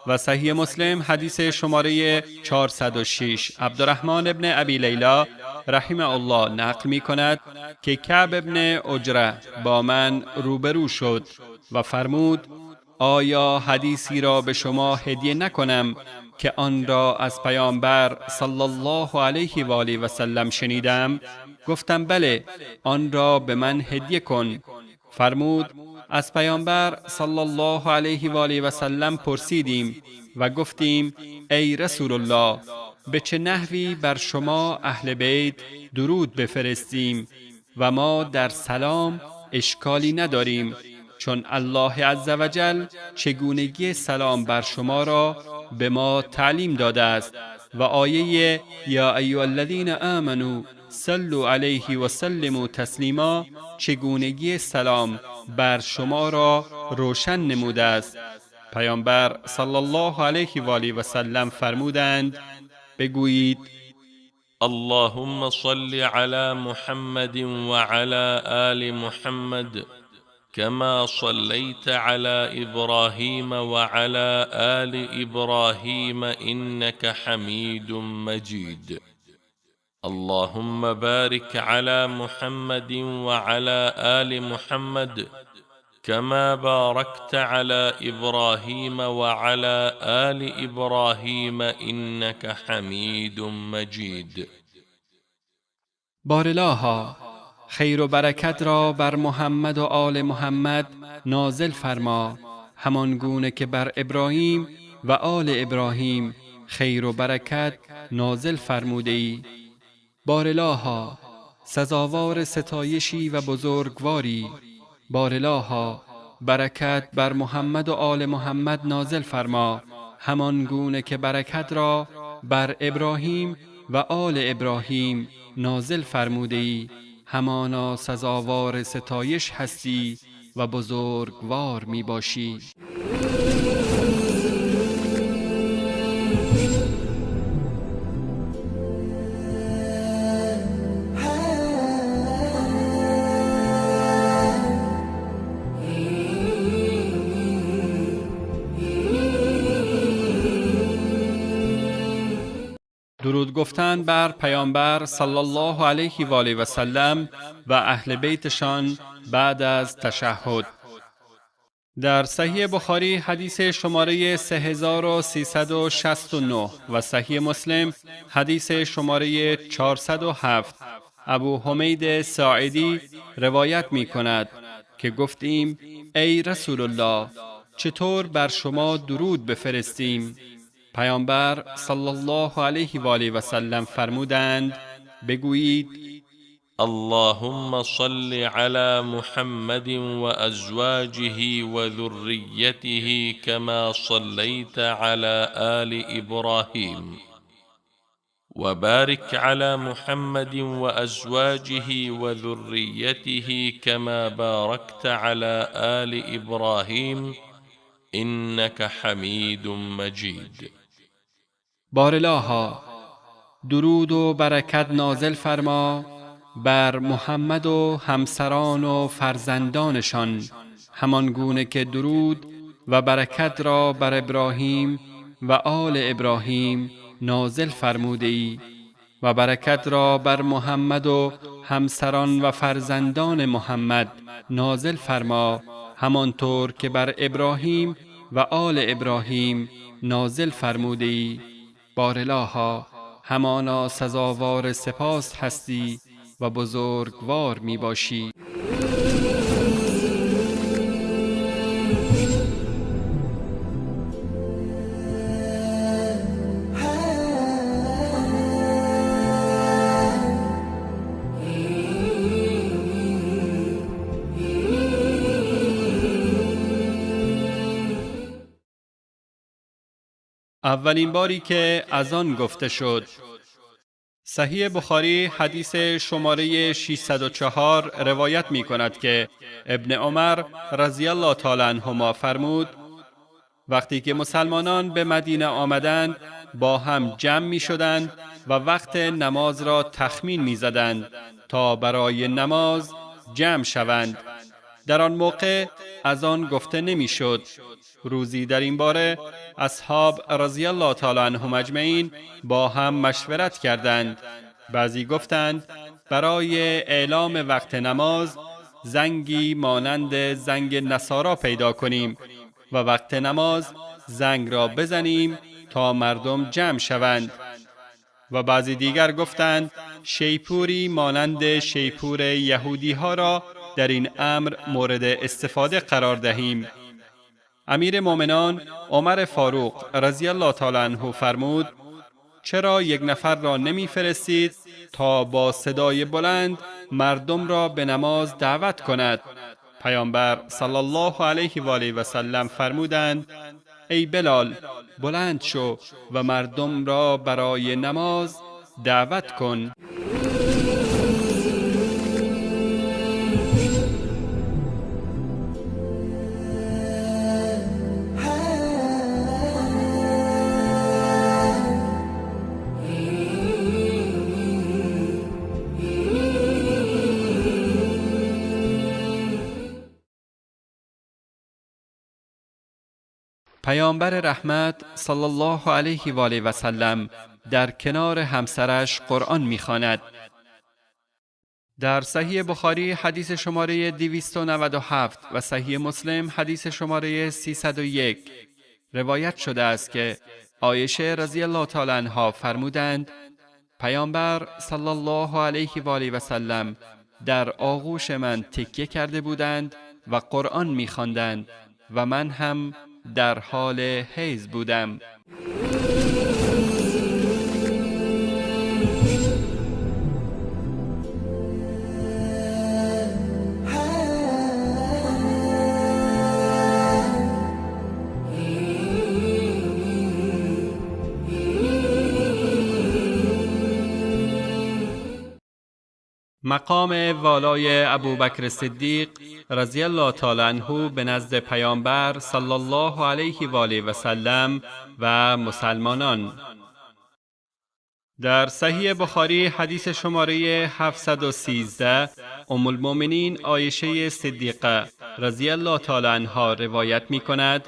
و صحیح مسلم حدیث شماره 406 عبدالرحمن ابن ابی لیلا رحمه الله نقل می کند که کعب ابن عجره با من روبرو شد و فرمود آیا حدیثی را به شما هدیه نکنم که آن را از پیامبر صلی الله علیه و آله و سلم شنیدم؟ گفتم بله، آن را به من هدیه کن. فرمود از پیامبر صلی الله علیه و آله و سلم پرسیدیم و گفتیم ای رسول الله به چه نحوی بر شما اهل بیت درود بفرستیم و ما در سلام اشکالی نداریم، چون الله عزوجل چگونگی سلام بر شما را به ما تعلیم داده است و آیه یا ایها الذین آمنوا صلوا علیه و سلموا تسلیما چگونگی سلام بر شما را روشن نموده است. پیامبر صلی الله علیه و آله و سلم فرمودند بگویید اللهم صل على محمد وعلى آل محمد كما صليت على إبراهيم وعلى آل إبراهيم إنك حميد مجيد. اللهم بارك على محمد وعلى آل محمد كما باركت على إبراهيم وعلى آل إبراهيم إنك حميد مجيد. بارلاها خیر و برکت را بر محمد و آل محمد نازل فرما، همان گونه که بر ابراهیم و آل ابراهیم خیر و برکت نازل فرموده ای. بارلاها سزاوار ستایشی و بزرگواری. بارلاها برکت بر محمد و آل محمد نازل فرما، همان گونه که برکت را بر ابراهیم و آل ابراهیم نازل فرموده ای. همانا سزاوار ستایش هستی و بزرگوار می باشی. درود گفتن بر پیامبر صلی الله علیه و آله و سلم و اهل بیتشان بعد از تشهد. در صحیح بخاری حدیث شماره 3369 و صحیح مسلم حدیث شماره 407 ابو حمید ساعدی روایت می کند که گفتیم ای رسول الله چطور بر شما درود بفرستیم؟ پیامبر صلی الله علیه و آله و سلم فرمودند بگویید اللهم صل على محمد وأزواجه وذريته كما صليت على آل إبراهيم، وبارك على محمد وأزواجه وذريته كما باركت على آل إبراهيم إنك حميد مجيد. بارلاها درود و برکت نازل فرما بر محمد و همسران و فرزندانشان، همان گونه که درود و برکت را بر ابراهیم و آل ابراهیم نازل فرموده ای و برکت را بر محمد و همسران و فرزندان محمد نازل فرما، همانطور که بر ابراهیم و آل ابراهیم نازل فرموده ای. بارلاها همانا سزاوار سپاس هستی و بزرگوار می باشی. اولین باری که از آن گفته شد. صحیح بخاری حدیث شماره 604 روایت می کند که ابن عمر رضی الله تعالی عنهما فرمود وقتی که مسلمانان به مدینه آمدند با هم جمع می شدند و وقت نماز را تخمین می زدند تا برای نماز جمع شوند. در آن موقع از آن گفته نمی شد. روزی در این باره اصحاب رضی الله تعالی عنهم اجمعین با هم مشورت کردند. بعضی گفتند برای اعلام وقت نماز زنگی مانند زنگ نصارا پیدا کنیم و وقت نماز زنگ را بزنیم تا مردم جمع شوند. و بعضی دیگر گفتند شیپوری مانند شیپور یهودی ها را در این امر مورد استفاده قرار دهیم. امیر مومنان عمر فاروق رضی الله تعالی عنه فرمود چرا یک نفر را نمی فرستید تا با صدای بلند مردم را به نماز دعوت کند؟ پیامبر صلی الله علیه و آله و سلم فرمودند ای بلال بلند شو و مردم را برای نماز دعوت کن. پیامبر رحمت صلی الله علیه و آله و سلم در کنار همسرش قرآن می‌خواند. در صحیح بخاری حدیث شماره 297 و صحیح مسلم حدیث شماره 301 روایت شده است که عایشه رضی الله تعالی عنها فرمودند پیامبر صلی الله علیه و آله و سلم در آغوش من تکیه کرده بودند و قرآن می‌خواندند و من هم در حال حیض بودم. مقام والای ابوبکر صدیق رضی الله تعالی عنه به نزد پیامبر صلی الله علیه و آله و سلم و مسلمانان. در صحیح بخاری حدیث شماره 713 ام المؤمنین عایشه صدیقه رضی الله تعالی عنها روایت می کند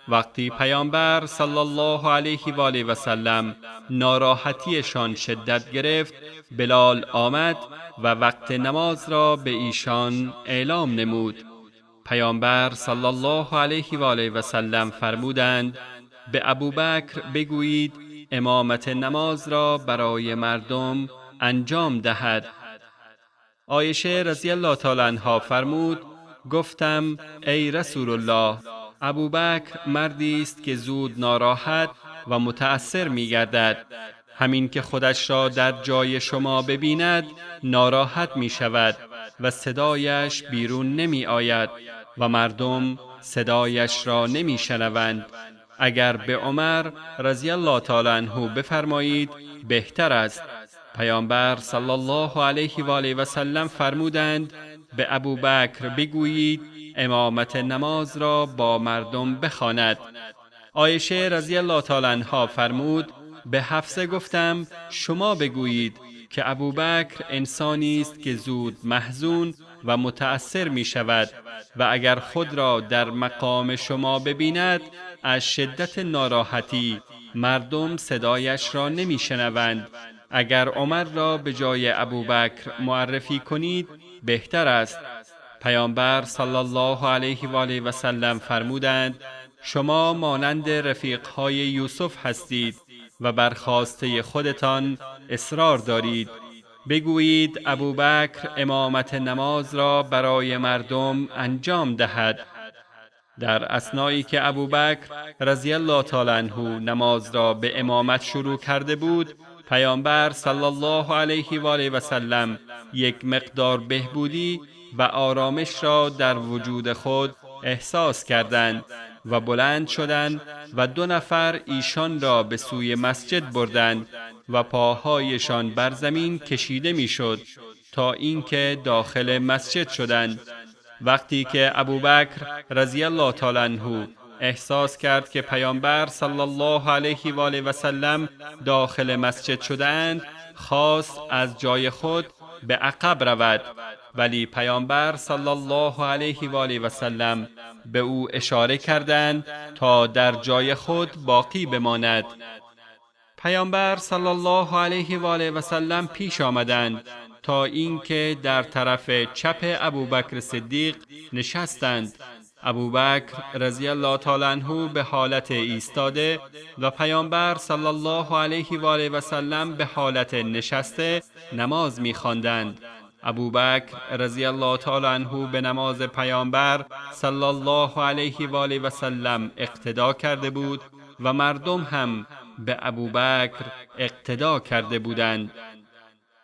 وقتی پیامبر صلی الله علیه و آله و سلم ناراحتیشان شدت گرفت بلال آمد و وقت نماز را به ایشان اعلام نمود. پیامبر صلی الله علیه و آله و سلم فرمودند به ابوبکر بگویید امامت نماز را برای مردم انجام دهد. عایشه رضی الله تعالی عنها فرمود گفتم ای رسول الله ابوبکر مردی است که زود ناراحت و متأثر می گردد. همین که خودش را در جای شما ببیند ناراحت می شود و صدایش بیرون نمی آید و مردم صدایش را نمی شنوند. اگر به عمر رضی الله تعالی عنه بفرمایید بهتر است. پیامبر صلی الله علیه و آله و سلم فرمودند به ابوبکر بگویید امامت نماز را با مردم بخواند. عایشه رضی الله تعالی عنها فرمود به حفصه گفتم شما بگویید که ابوبکر انسانی است که زود محزون و متأثر می شود و اگر خود را در مقام شما ببیند از شدت ناراحتی مردم صدایش را نمی شنوند. اگر عمر را به جای ابوبکر معرفی کنید بهتر است. پیامبر صلی الله علیه و آله و سلم فرمودند شما مانند رفیقهای یوسف هستید و بر خواسته خودتان اصرار دارید. بگویید ابوبکر امامت نماز را برای مردم انجام دهد. در اثنایی که ابوبکر رضی الله تعالی عنه نماز را به امامت شروع کرده بود، پیامبر صلی الله علیه و آله و سلم یک مقدار بهبودی و آرامش را در وجود خود احساس کردند و بلند شدند و 2 نفر ایشان را به سوی مسجد بردند و پاهایشان بر زمین کشیده میشد تا اینکه داخل مسجد شدند. وقتی که ابوبکر رضی الله تعالی عنه احساس کرد که پیامبر صلی الله علیه و آله و سلم داخل مسجد شدند، خواست از جای خود به عقب رود، ولی پیامبر صلی الله علیه و آله و سلم به او اشاره کردند تا در جای خود باقی بماند. پیامبر صلی الله علیه و آله و سلم پیش آمدند تا اینکه در طرف چپ ابوبکر صدیق نشستند. ابوبکر رضی الله تعالی عنه به حالت ایستاده و پیامبر صلی الله علیه و آله و سلم به حالت نشسته نماز می‌خواندند. ابوبکر رضی الله تعالی عنه به نماز پیامبر صلی الله علیه و آله و سلم اقتدا کرده بود و مردم هم به ابوبکر اقتدا کرده بودند.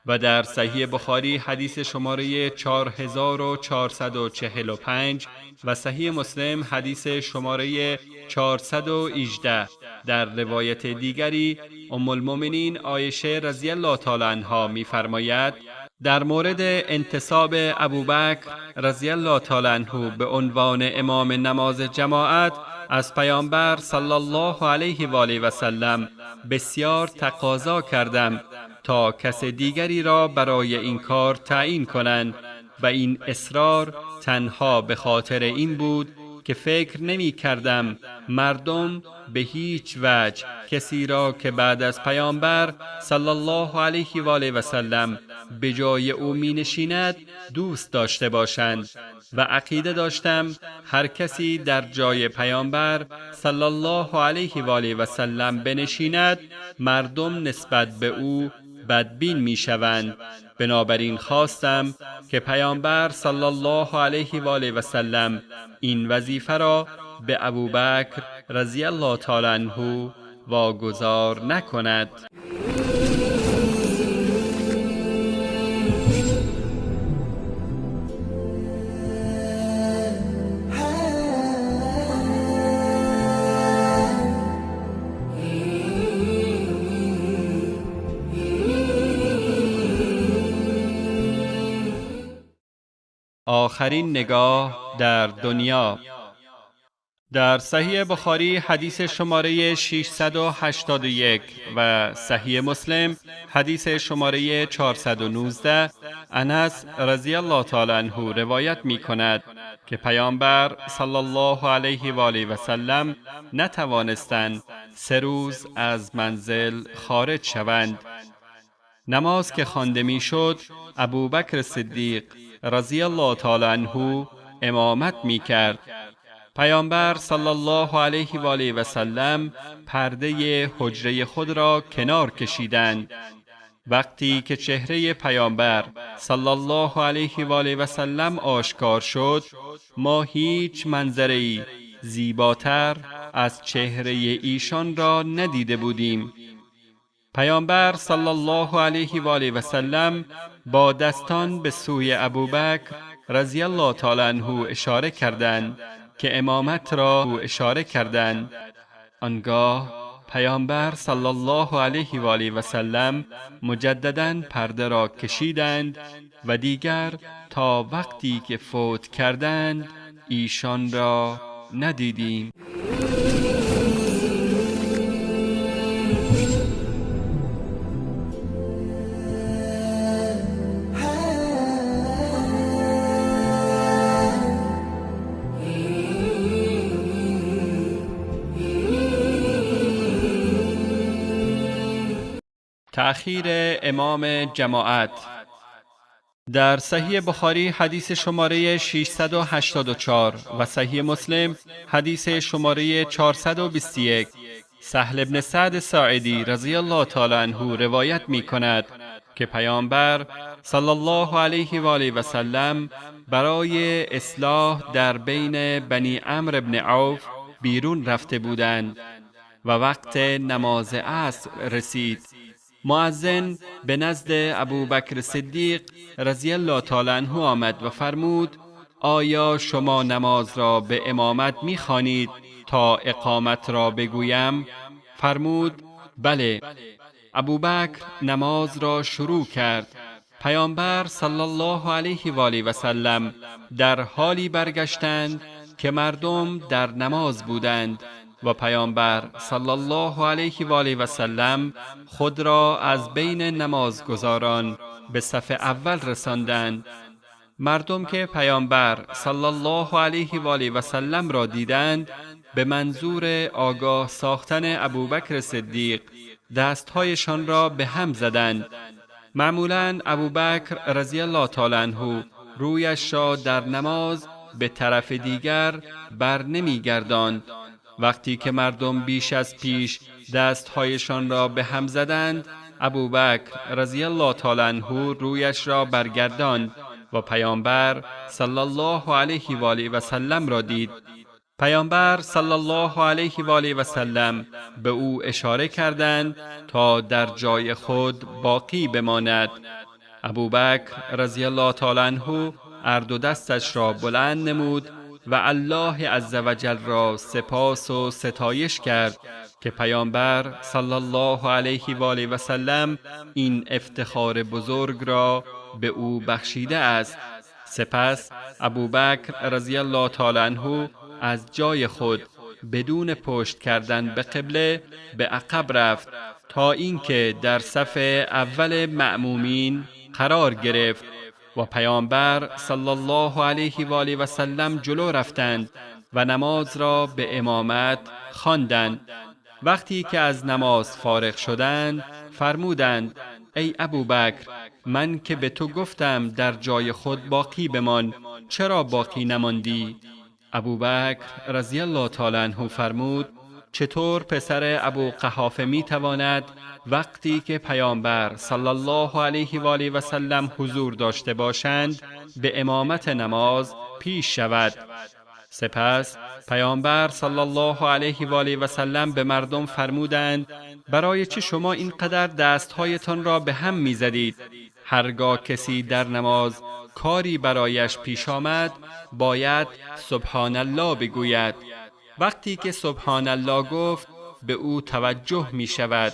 و در صحیح بخاری حدیث شماره 4445 و صحیح مسلم حدیث شماره 418 در روایت دیگری ام المؤمنین عایشه رضی الله تعالی عنها می‌فرماید در مورد انتساب ابوبکر رضی الله تعالی عنه به عنوان امام نماز جماعت از پیامبر صلی الله علیه و آله و سلم بسیار تقاضا کردم تا کس دیگری را برای این کار تعیین کنند و این اصرار تنها به خاطر این بود که فکر نمی کردم مردم به هیچ وجه کسی را که بعد از پیامبر صلی الله علیه و آله و سلم به جای او می نشیند دوست داشته باشند و عقیده داشتم هر کسی در جای پیامبر صلی الله علیه و آله و سلم بنشیند مردم نسبت به او بدبین می شوند. بنابراین خواستم که پیامبر صلی الله علیه و آله و سلم این وظیفه را به ابوبکر رضی الله تعالی عنه واگذار نکند. آخرین نگاه در دنیا. در صحیح بخاری حدیث شماره 681 و صحیح مسلم حدیث شماره 419 انس رضی الله تعالی عنه روایت می کند که پیامبر صلی الله علیه و آله و سلم نتوانستند 3 روز از منزل خارج شوند. نماز که خوانده می شد ابوبکر صدیق رضی الله تعالی عنه امامت می کرد. پیامبر صلی الله علیه و آله و سلم پرده حجره خود را کنار کشیدند. وقتی که چهره پیامبر صلی الله علیه و آله و سلم آشکار شد، ما هیچ منظره‌ای زیباتر از چهره ایشان را ندیده بودیم. پیامبر صلی الله علیه و آله و سلم با دستان به سوی ابوبکر رضی الله تعالی عنه اشاره کردند که امامت را اشاره کردند. آنگاه پیامبر صلی الله علیه و آله و سلم مجدداً پرده را کشیدند و دیگر تا وقتی که فوت کردند ایشان را ندیدیم. تأخیر امام جماعت. در صحیح بخاری حدیث شماره 684 و صحیح مسلم حدیث شماره 421 سهل بن سعد ساعدی رضی الله تعالی عنه روایت می کند که پیامبر صلی الله علیه و آله و سلم برای اصلاح در بین بنی عمرو بن عوف بیرون رفته بودند و وقت نماز عصر رسید. مؤذن به نزد ابوبکر صدیق رضی الله تعالی عنه آمد و فرمود: آیا شما نماز را به امامت می‌خوانید تا اقامت را بگویم؟ فرمود: بله. ابوبکر نماز را شروع کرد. پیامبر صلی الله علیه و آله و سلم در حالی برگشتند که مردم در نماز بودند و پیامبر صلی الله علیه و آله و سلم خود را از بین نمازگزاران به صف اول رساندند. مردم که پیامبر صلی الله علیه و آله و سلم را دیدند به منظور آگاه ساختن ابوبکر صدیق دستهایشان را به هم زدند. معمولاً ابوبکر رضی الله تعالی عنه رویش را در نماز به طرف دیگر بر نمی گرداند. وقتی که مردم بیش از پیش دستهایشان را به هم زدند، ابوبکر رضی الله تعالی عنه رویش را برگرداند و پیامبر صلی الله علیه و آله و سلم را دید. پیامبر صلی الله علیه و آله و سلم به او اشاره کردند تا در جای خود باقی بماند. ابوبکر رضی الله تعالی عنه هر دو دستش را بلند نمود و الله عزوجل را سپاس و ستایش کرد که پیامبر صلی الله علیه و آله و سلم این افتخار بزرگ را به او بخشیده است. سپس ابوبکر رضی الله تعالی عنه از جای خود بدون پشت کردن به قبله به عقب رفت تا اینکه در صف اول مأمومین قرار گرفت و پیامبر صلی الله علیه و آله و سلم جلو رفتند و نماز را به امامت خواندند. وقتی که از نماز فارغ شدند فرمودند: ای ابوبکر، من که به تو گفتم در جای خود باقی بمان، چرا باقی نماندی؟ ابوبکر رضی الله تعالی عنه فرمود: چطور پسر ابو قحافه می تواند وقتی که پیامبر صلی الله علیه و آله و سلم حضور داشته باشند به امامت نماز پیش شود؟ سپس پیامبر صلی الله علیه و آله و سلم به مردم فرمودند: برای چه شما اینقدر دستهایتان را به هم می‌زدید؟ هرگاه کسی در نماز کاری برایش پیش آمد باید سبحان الله بگوید. وقتی که سبحان الله گفت به او توجه می شود.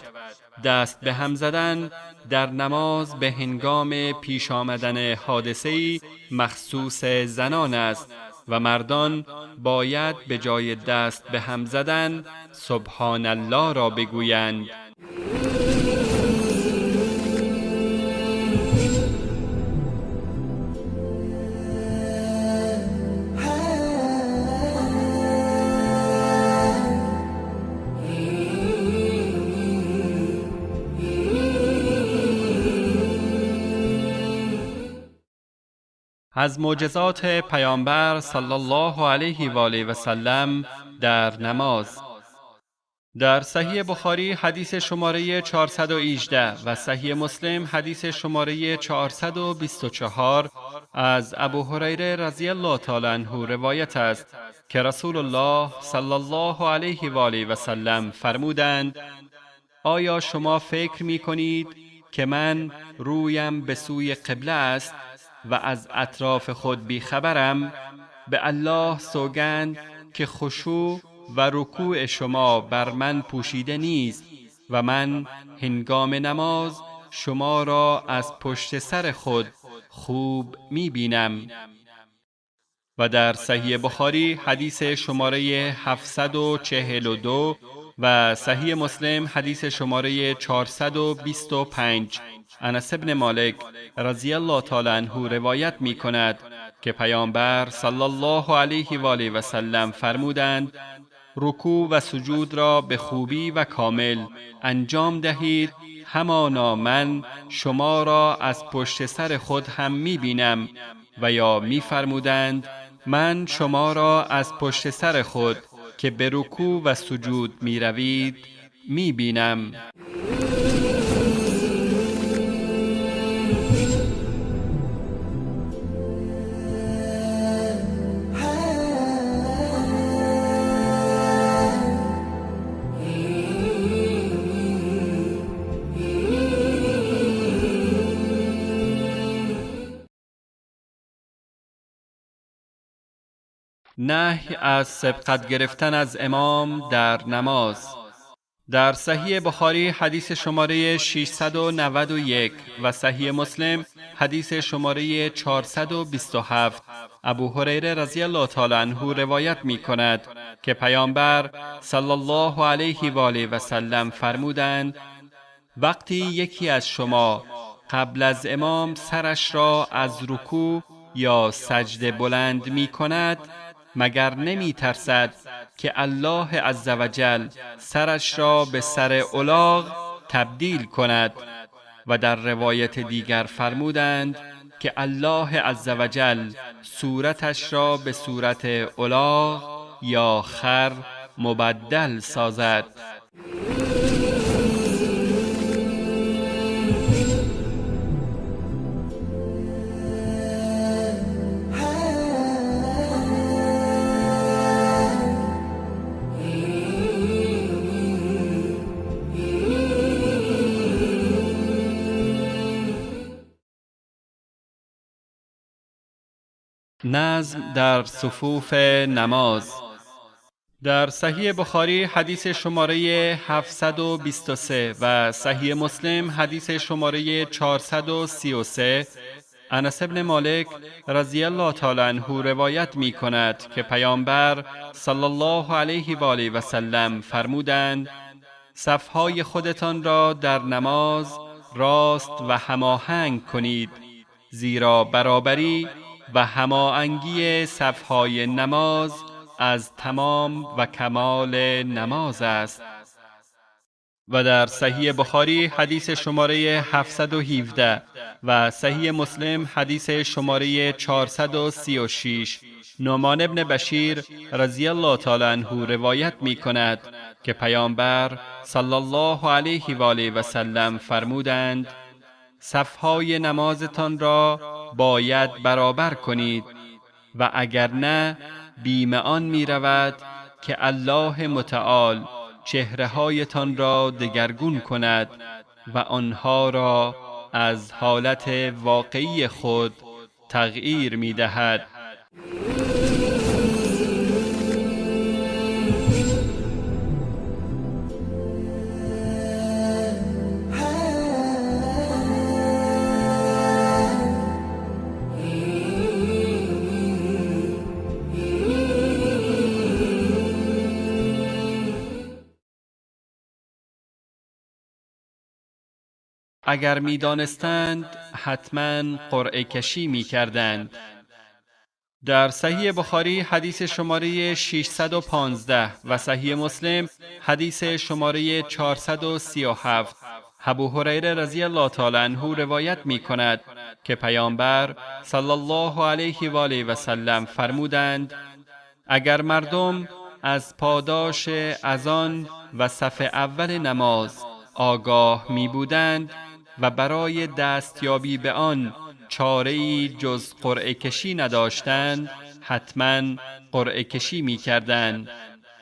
دست به هم زدن در نماز به هنگام پیش آمدن حادثه‌ای مخصوص زنان است و مردان باید به جای دست به هم زدن سبحان الله را بگویند. از معجزات پیامبر صلی الله علیه و آله و سلم در نماز. در صحیح بخاری حدیث شماره 418 و صحیح مسلم حدیث شماره 424 از ابو هریره رضی الله تعالی عنه روایت است که رسول الله صلی الله علیه و آله و سلم فرمودند: آیا شما فکر می کنید که من رویم به سوی قبله است و از اطراف خود بیخبرم؟ به الله سوگند که خشوع و رکوع شما بر من پوشیده نیست و من هنگام نماز شما را از پشت سر خود خوب می بینم. و در صحیح بخاری حدیث شماره 742 و صحیح مسلم حدیث شماره 425 انس بن مالک رضی الله تعالی عنه روایت می کند که پیامبر صلی الله علیه و آله و سلم فرمودند رکوع و سجود را به خوبی و کامل انجام دهید، همانا من شما را از پشت سر خود هم می بینم. و یا می فرمودند من شما را از پشت سر خود که به رکوع و سجود می روید می بینم. نهی از سبقت گرفتن از امام در نماز. در صحیح بخاری حدیث شماره 691 و صحیح مسلم حدیث شماره 427 ابو هریره رضی الله تعالی عنه روایت می کند که پیامبر صلی الله علیه و آله و سلم فرمودند وقتی یکی از شما قبل از امام سرش را از رکوع یا سجده بلند می کند مگر نمی ترسد که الله عزوجل سرش را به سر الاغ تبدیل کند؟ و در روایت دیگر فرمودند که الله عزوجل صورتش را به صورت الاغ یا خر مبدل سازد. نظم در صفوف نماز. در صحیح بخاری حدیث شماره 723 و صحیح مسلم حدیث شماره 433 انس بن مالک رضی الله تعالی عنه روایت می کند که پیامبر صلی الله علیه و آله و سلم فرمودند صفهای خودتان را در نماز راست و هماهنگ کنید، زیرا برابری و هماهنگی صفهای نماز از تمام و کمال نماز است. و در صحیح بخاری حدیث شماره 717 و صحیح مسلم حدیث شماره 436 نعمان ابن بشیر رضی الله تعالی عنه روایت می کند که پیامبر صلی الله علیه و آله و سلم فرمودند صفهای نمازتان را باید برابر کنید و اگر نه بیم آن می رود که الله متعال چهره‌هایتان را دگرگون کند و آنها را از حالت واقعی خود تغییر می دهد. اگر می دانستند حتما قرعه کشی می کردند. در صحیح بخاری حدیث شماره 615 و صحیح مسلم حدیث شماره 437 ابو هریره رضی الله تعالی عنه روایت می کند که پیامبر صلی الله علیه و آله و سلم فرمودند اگر مردم از پاداش اذان و صف اول نماز آگاه می بودند و برای دستیابی به آن چاره‌ای جز قرعه کشی نداشتند حتما قرعه کشی می کردند.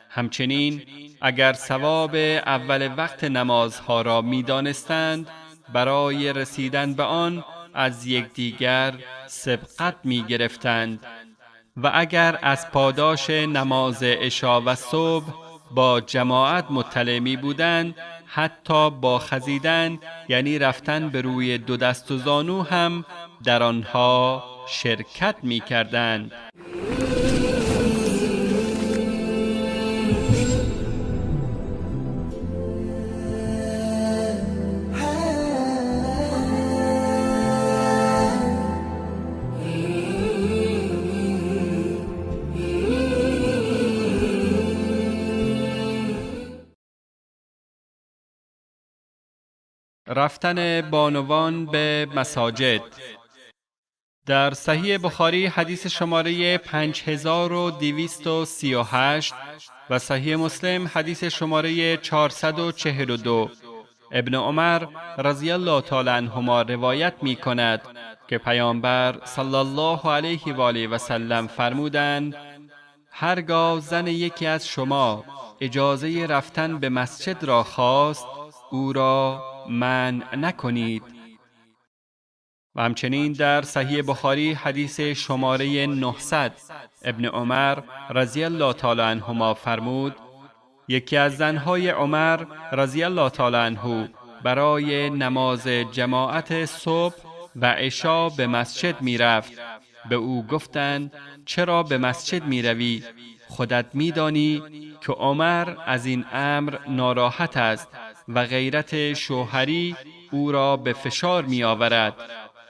همچنین اگر ثواب اول وقت نمازها را می دانستند برای رسیدن به آن از یکدیگر سبقت می گرفتند و اگر از پاداش نماز عشا و صبح با جماعت مطلع می بودند حتی با خزیدن یعنی رفتن به روی دو دست و زانو هم در آنها شرکت می کردند. رفتن بانوان به مساجد. در صحیح بخاری حدیث شماره 5238 و صحیح مسلم حدیث شماره 442 ابن عمر رضی الله تعالی عنهما روایت می کند که پیامبر صلی الله علیه و آله و سلم فرمودند هرگاه زن یکی از شما اجازه رفتن به مسجد را خواست او را منع نکنید. و همچنین در صحیح بخاری حدیث شماره 900 ابن عمر رضی الله تعالی عنهما فرمود یکی از زنهای عمر رضی الله تعالی عنه برای نماز جماعت صبح و عشا به مسجد می رفت. به او گفتند چرا به مسجد می روی؟ خودت می دانی که عمر از این امر ناراحت است و غیرت شوهری او را به فشار می آورد.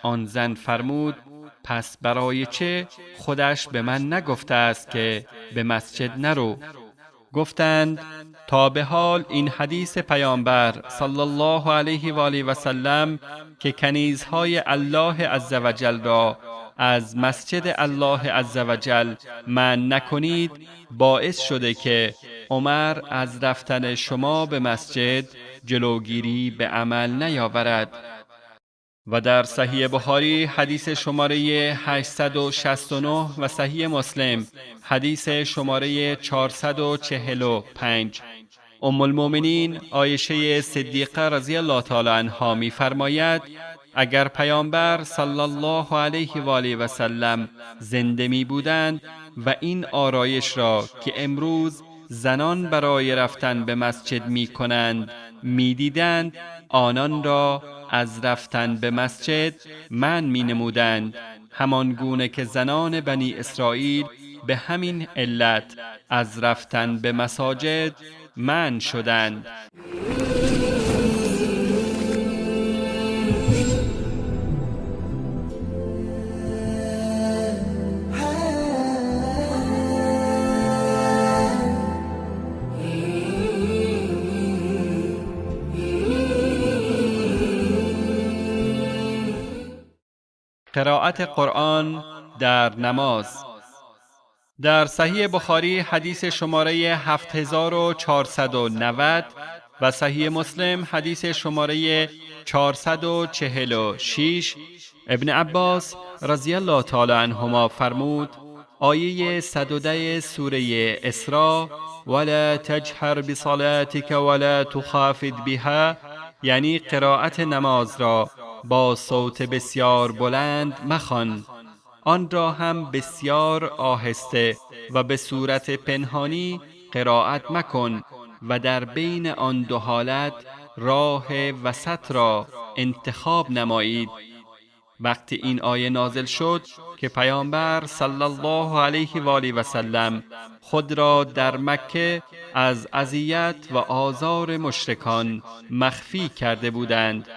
آن زن فرمود پس برای چه خودش به من نگفته است که به مسجد نرو؟ گفتند تا به حال این حدیث پیامبر صلی الله علیه و آله و سلم که کنیزهای الله عزوجل را از مسجد الله عزوجل منع نکنید باعث شده که عمر از رفتن شما به مسجد جلوگیری به عمل نیاورد. و در صحیح بخاری حدیث شماره 869 و صحیح مسلم حدیث شماره 445 ام المؤمنین عایشه صدیقه رضی الله تعالی عنها می فرماید اگر پیامبر صلی الله علیه و آله و سلم زنده می بودند و این آرایش را که امروز زنان برای رفتن به مسجد می کنند می دیدند آنان را از رفتن به مسجد منع می نمودند همان گونه که زنان بنی اسرائیل به همین علت از رفتن به مساجد منع شدند. قرائت قرآن در نماز. در صحیح بخاری حدیث شماره 7490 و صحیح مسلم حدیث شماره 446 ابن عباس رضی الله تعالی عنهما فرمود آیه 110 سوره اسراء ولا تجهر بصلاتك ولا تخافت بها یعنی قرائت نماز را با صوت بسیار بلند مخوان، آن را هم بسیار آهسته و به صورت پنهانی قرائت مکن و در بین آن دو حالت راه وسط را انتخاب نمایید. وقتی این آیه نازل شد که پیامبر صلی الله علیه و آله و سلم خود را در مکه از اذیت و آزار مشرکان مخفی کرده بودند،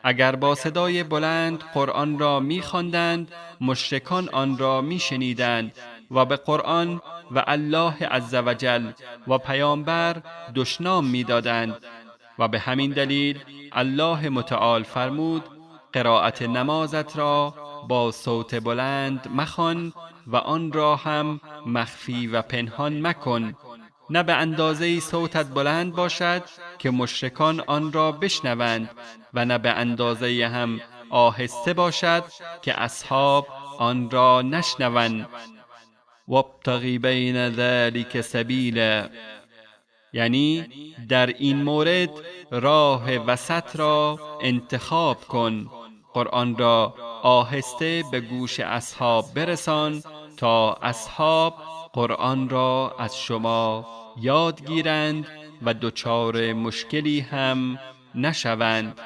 اگر با صدای بلند قرآن را می‌خواندند مشرکان آن را می‌شنیدند و به قرآن و الله عزوجل و پیامبر دشنام می‌دادند و به همین دلیل الله متعال فرمود قرائت نمازت را با صوت بلند مخوان و آن را هم مخفی و پنهان مکن، نه به اندازه صوتت بلند باشد که مشرکان آن را بشنوند و نه به اندازه هم آهسته باشد که اصحاب آن را نشنوند. وابتغ بین ذلک سبیلا، یعنی در این مورد راه وسط را انتخاب کن. قرآن را آهسته به گوش اصحاب برسان تا اصحاب قرآن را از شما یاد گیرند و دچار مشکلی هم نشوند.